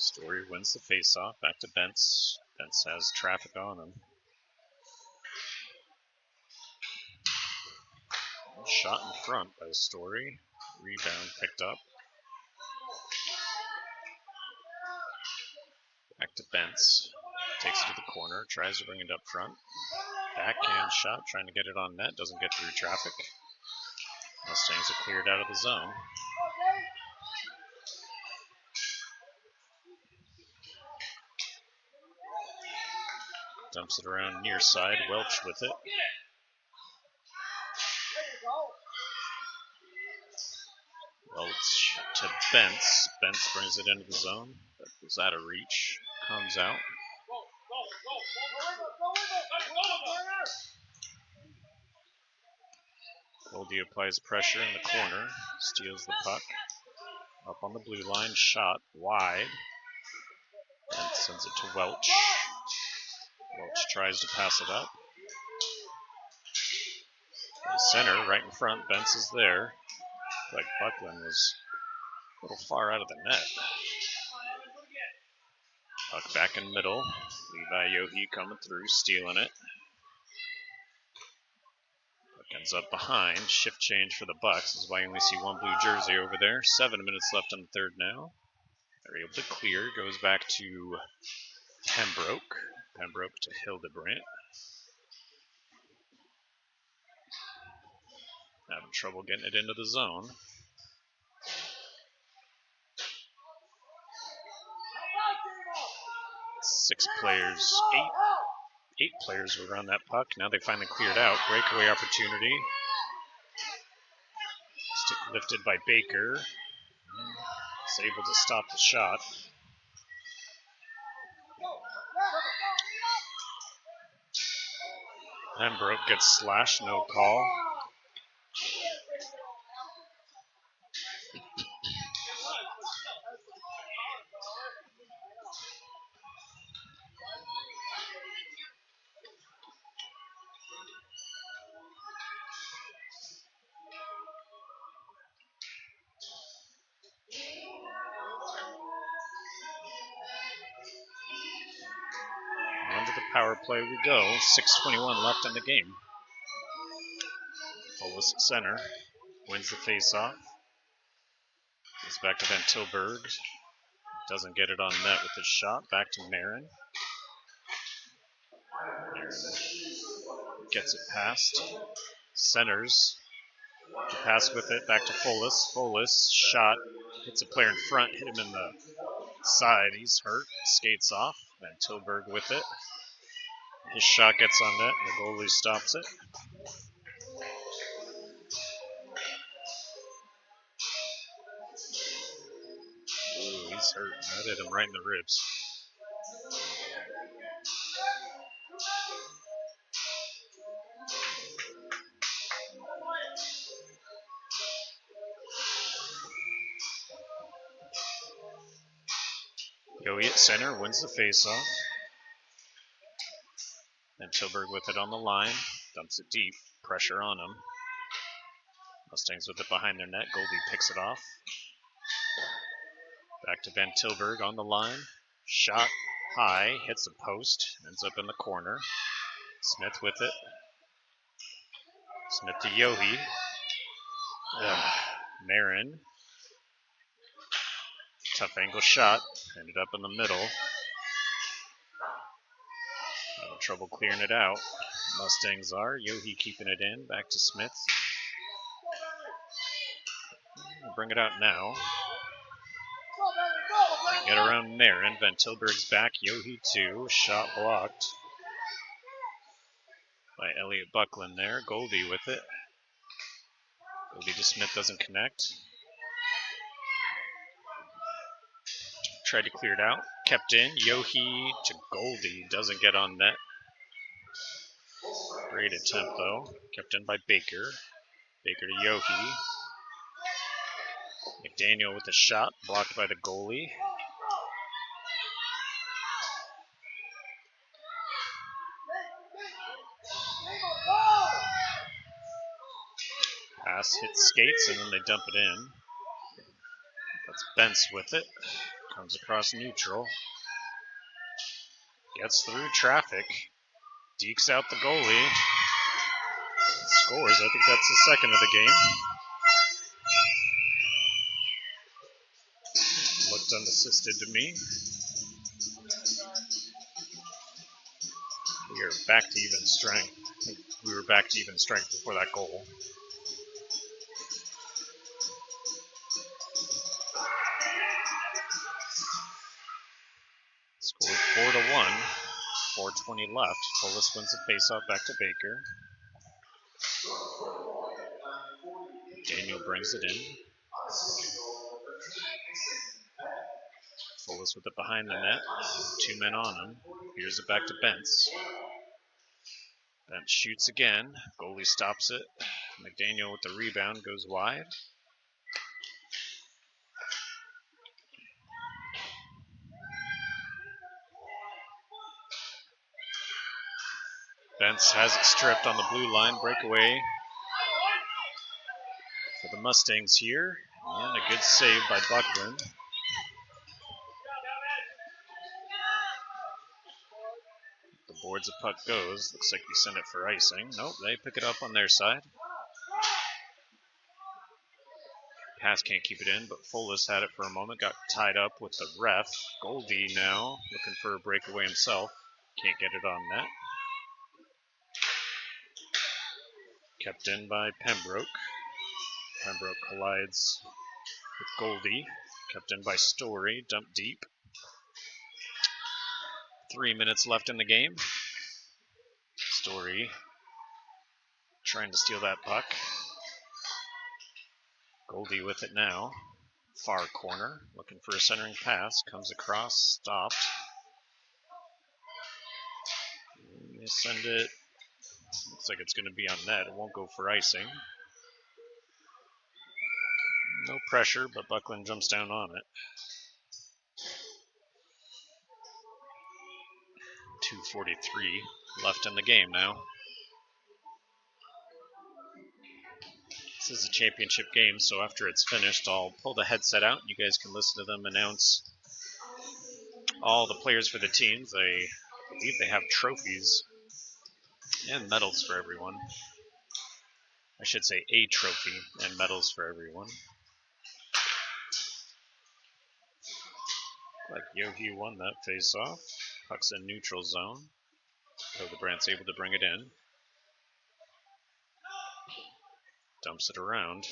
Story wins the faceoff. Back to Bentz. Bentz has traffic on him. Shot in front by Story. Rebound picked up. Back to Bentz. Takes it to the corner. Tries to bring it up front. Backhand shot. Trying to get it on net. Doesn't get through traffic. Mustangs are cleared out of the zone. Dumps it around near side. Welch with it. Welch to Bentz. Bentz brings it into the zone. That was out of reach. Comes out. Goldie applies pressure in the corner. Steals the puck. Up on the blue line. Shot wide. Bentz sends it to Welch. Welch tries to pass it up. The center right in front. Bentz is there. Like Buckland was a little far out of the net. Puck back in middle. Levi Yohe coming through, stealing it. Puck ends up behind. Shift change for the Bucs. This is why you only see one blue jersey over there. 7 minutes left on the third now. They're able to clear. Goes back to Pembroke. Pembroke to Hildebrandt. Having trouble getting it into the zone. Eight players were around that puck. Now they finally cleared out. Breakaway opportunity. Stick lifted by Baker. Is able to stop the shot. Pembroke gets slashed, no call. Onto the power play we go. 6:21 left in the game. Fullis at center. Wins the faceoff. Goes back to Van Tilburg. Doesn't get it on net with his shot. Back to Marin. Marin gets it past. Centers. To pass with it. Back to Fullis. Fullis shot. Hits a player in front. Hit him in the side. He's hurt. Skates off. Van Tilburg with it. His shot gets on net. And the goalie stops it. Ooh, he's hurt. That hit him right in the ribs. Yohe at center, wins the faceoff. And Tilburg with it on the line. Dumps it deep. Pressure on him. Mustangs with it behind their net. Goldie picks it off. Back to Van Tilburg on the line. Shot high. Hits a post. Ends up in the corner. Smith with it. Smith to Yohe. Marin. Tough angle shot. Ended up in the middle. Having trouble clearing it out. Mustangs are. Yohe keeping it in. Back to Smith. We'll bring it out now. Get around Marin. Van Tilburg's back. Yohe 2. Shot blocked by Elliot Buckland there. Goldie with it. Goldie to Smith doesn't connect. Tried to clear it out. Kept in. Yohe to Goldie. Doesn't get on net. Great attempt though. Kept in by Baker. Baker to Yohe. McDaniel with a shot. Blocked by the goalie. Pass hits skates and then they dump it in. That's Bentz with it. Comes across neutral. Gets through traffic. Dekes out the goalie. Scores. I think that's the second of the game. Looked unassisted to me. We are back to even strength. I think we were back to even strength before that goal. Scored 4-1. 4:20 left. Polis wins the faceoff back to Baker. Daniel brings it in. Polis with it behind the net. 2 men on him. Here's it back to Bentz. Bentz shoots again. Goalie stops it. McDaniel with the rebound goes wide. Bentz has it stripped on the blue line. Breakaway for the Mustangs here. And a good save by Buckland. The boards the puck goes. Looks like we send it for icing. Nope, they pick it up on their side. Pass can't keep it in, but Folis had it for a moment. Got tied up with the ref. Goldie now looking for a breakaway himself. Can't get it on net. Kept in by Pembroke. Pembroke collides with Goldie. Kept in by Story. Dumped deep. 3 minutes left in the game. Story trying to steal that puck. Goldie with it now. Far corner. Looking for a centering pass. Comes across. Stopped. They send it. Looks like it's going to be on net. It won't go for icing. No pressure, but Buckland jumps down on it. 2:43 left in the game now. This is a championship game, so after it's finished, I'll pull the headset out. You guys can listen to them announce all the players for the teams. I believe they have trophies and medals for everyone. I should say a trophy and medals for everyone. Like Yohi won that face-off. Puck's in neutral zone. Hildebrandt's able to bring it in. Dumps it around.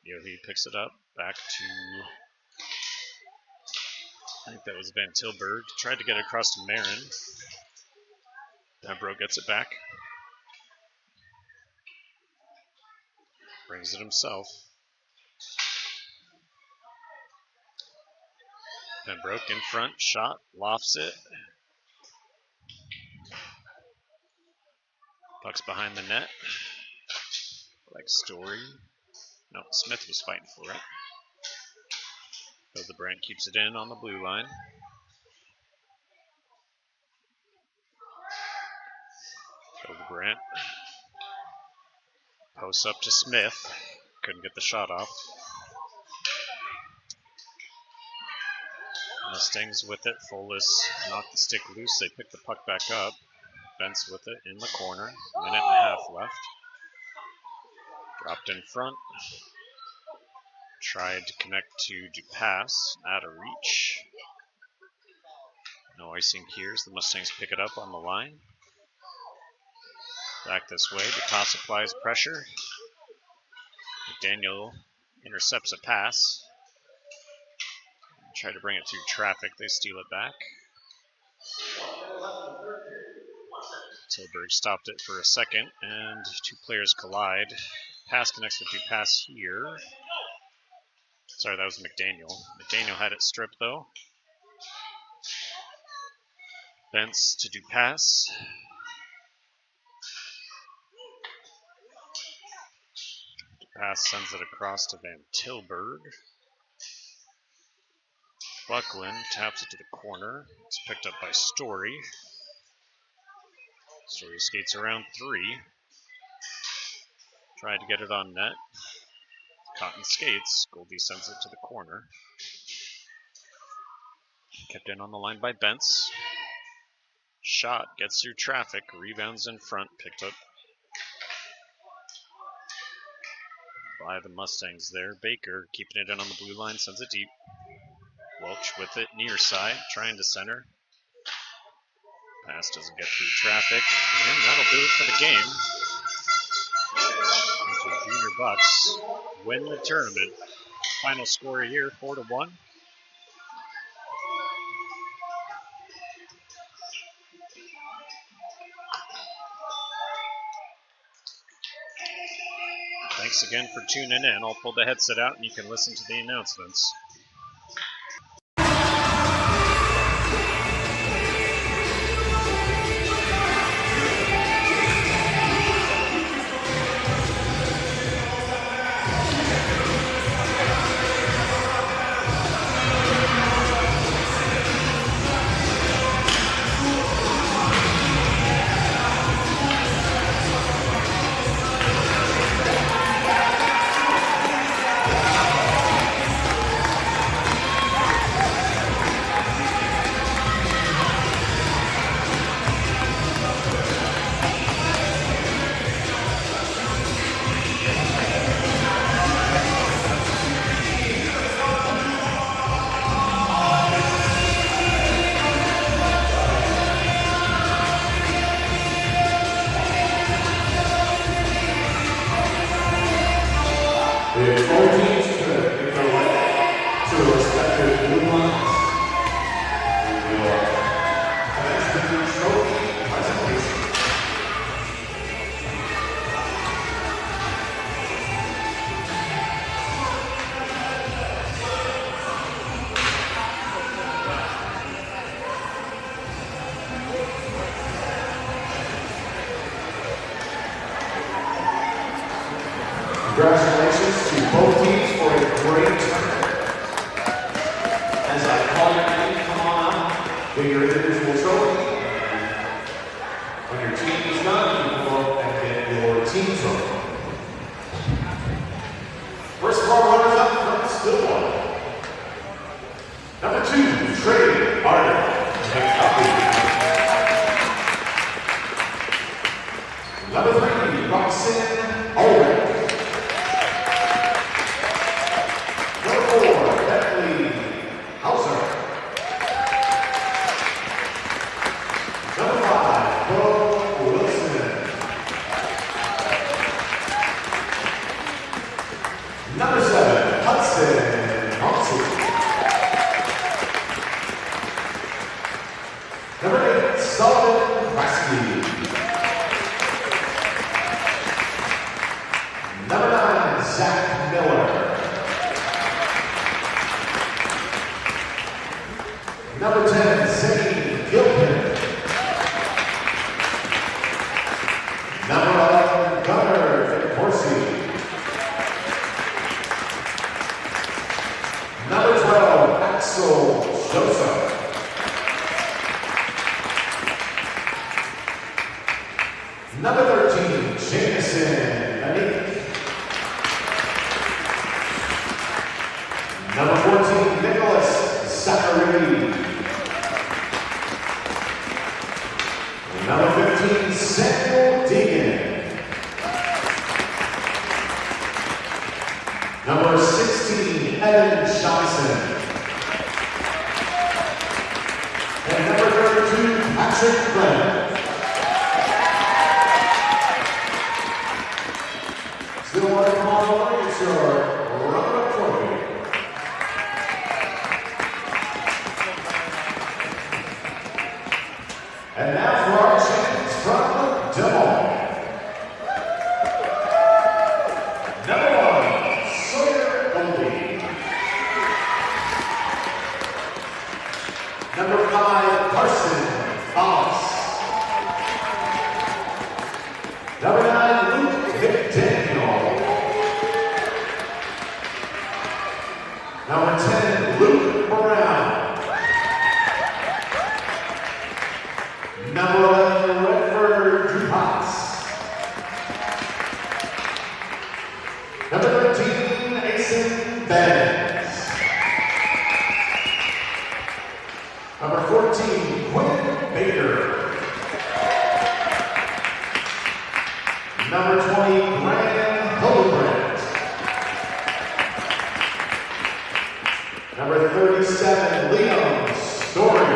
Yohi picks it up. Back to, I think that was Van Tilburg. Tried to get it across to Marin. Pembroke gets it back. Brings it himself. Pembroke in front. Shot. Lofts it. Puck's behind the net. Like Story. No, Smith was fighting for it. Hildebrand keeps it in on the blue line. Hildebrand posts up to Smith. Couldn't get the shot off. Mustangs with it. Folis knocked the stick loose. They pick the puck back up. Bentz with it in the corner. Minute and a half left. Dropped in front. Tried to connect to Dupas. Out of reach. No icing here as the Mustangs pick it up on the line. Back this way. Dupas applies pressure. McDaniel intercepts a pass. Try to bring it through traffic. They steal it back. Tilburg stopped it for a second, and two players collide. Pass connects with Dupas here. Sorry, that was McDaniel. McDaniel had it stripped, though. Bentz to Dupas. Dupas sends it across to Van Tilburg. Buckland taps it to the corner. It's picked up by Story. Story skates around 3. Tried to get it on net. Caught in skates. Goldie sends it to the corner. Kept in on the line by Bentz. Shot gets through traffic, rebounds in front, picked up by the Mustangs there. Baker keeping it in on the blue line, sends it deep. Welch with it near side, trying to center. Pass doesn't get through traffic, and that'll do it for the game. The Junior Bucs win the tournament. Final score here, 4-1. Thanks again for tuning in. I'll pull the headset out and you can listen to the announcements. Congratulations to both teams for a great tournament. As I call your name, come on up, get your individual trophy. When your team is done, you can go and get your team trophy. First of all, runners up from Stillwater. Number 2, Trey Arden. Number 3, Roxanne Ulrich. Number 10, Zane Gilpin. Number 11, Gunnar Corsi. Number 12, Axel Joseph. Number 13, Jameson Anik. Number 14, Nicholas Zachary. Number 15, Samuel Deegan. Number 16, Evan Johnson. And number 32, Patrick Brennan. Stillwater, come on over, it's your runner-up trophy. And now for our champions from Des Moines. Number 1, Sawyer Goldie. Number 5, Carson Thomas. Number 9, Luke McDaniel. Number 10, Luke Brown. Number 11, Redford Dupas. Number 13, Asen Benz. Number 20, Graham Hildebrandt. Number 37, Liam Story.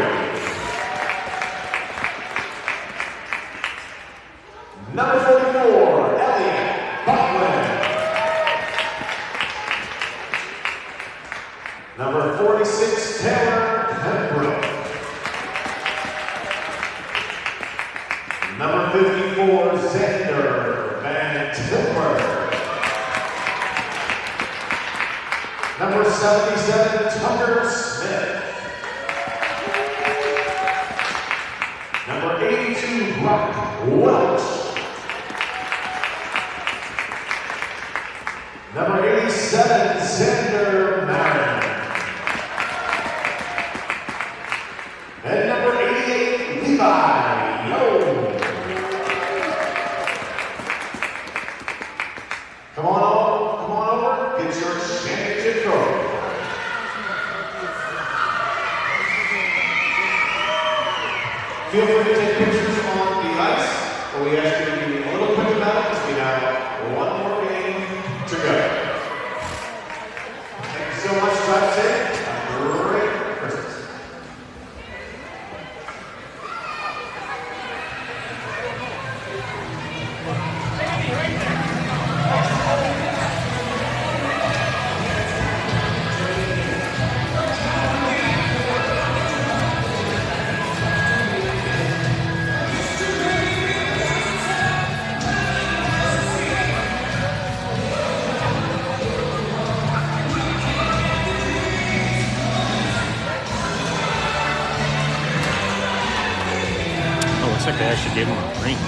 Number 44, Elliot Buckland. Number 46, Taylor Pembroke. Number 54, Xander Van Tilburg. Number 77, Tucker Smith. Number 82, Brock Welch. Number 87, Xander Marin. And number 88, Levi Yo. Come on over, get your championship trophy. Feel free to take pictures on the ice, but we ask you to be a little quick about it because we have one more game to go. Thank you so much, Drive Safe. Have a great Christmas. Looks like they actually gave him a ring.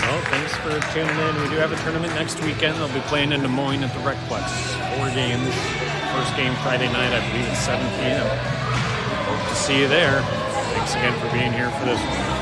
Well, thanks for tuning in. We do have a tournament next weekend. They'll be playing in Des Moines at the Recplex. 4 games. First game Friday night, I believe, at 7 p.m. Hope to see you there. Thanks again for being here for this one.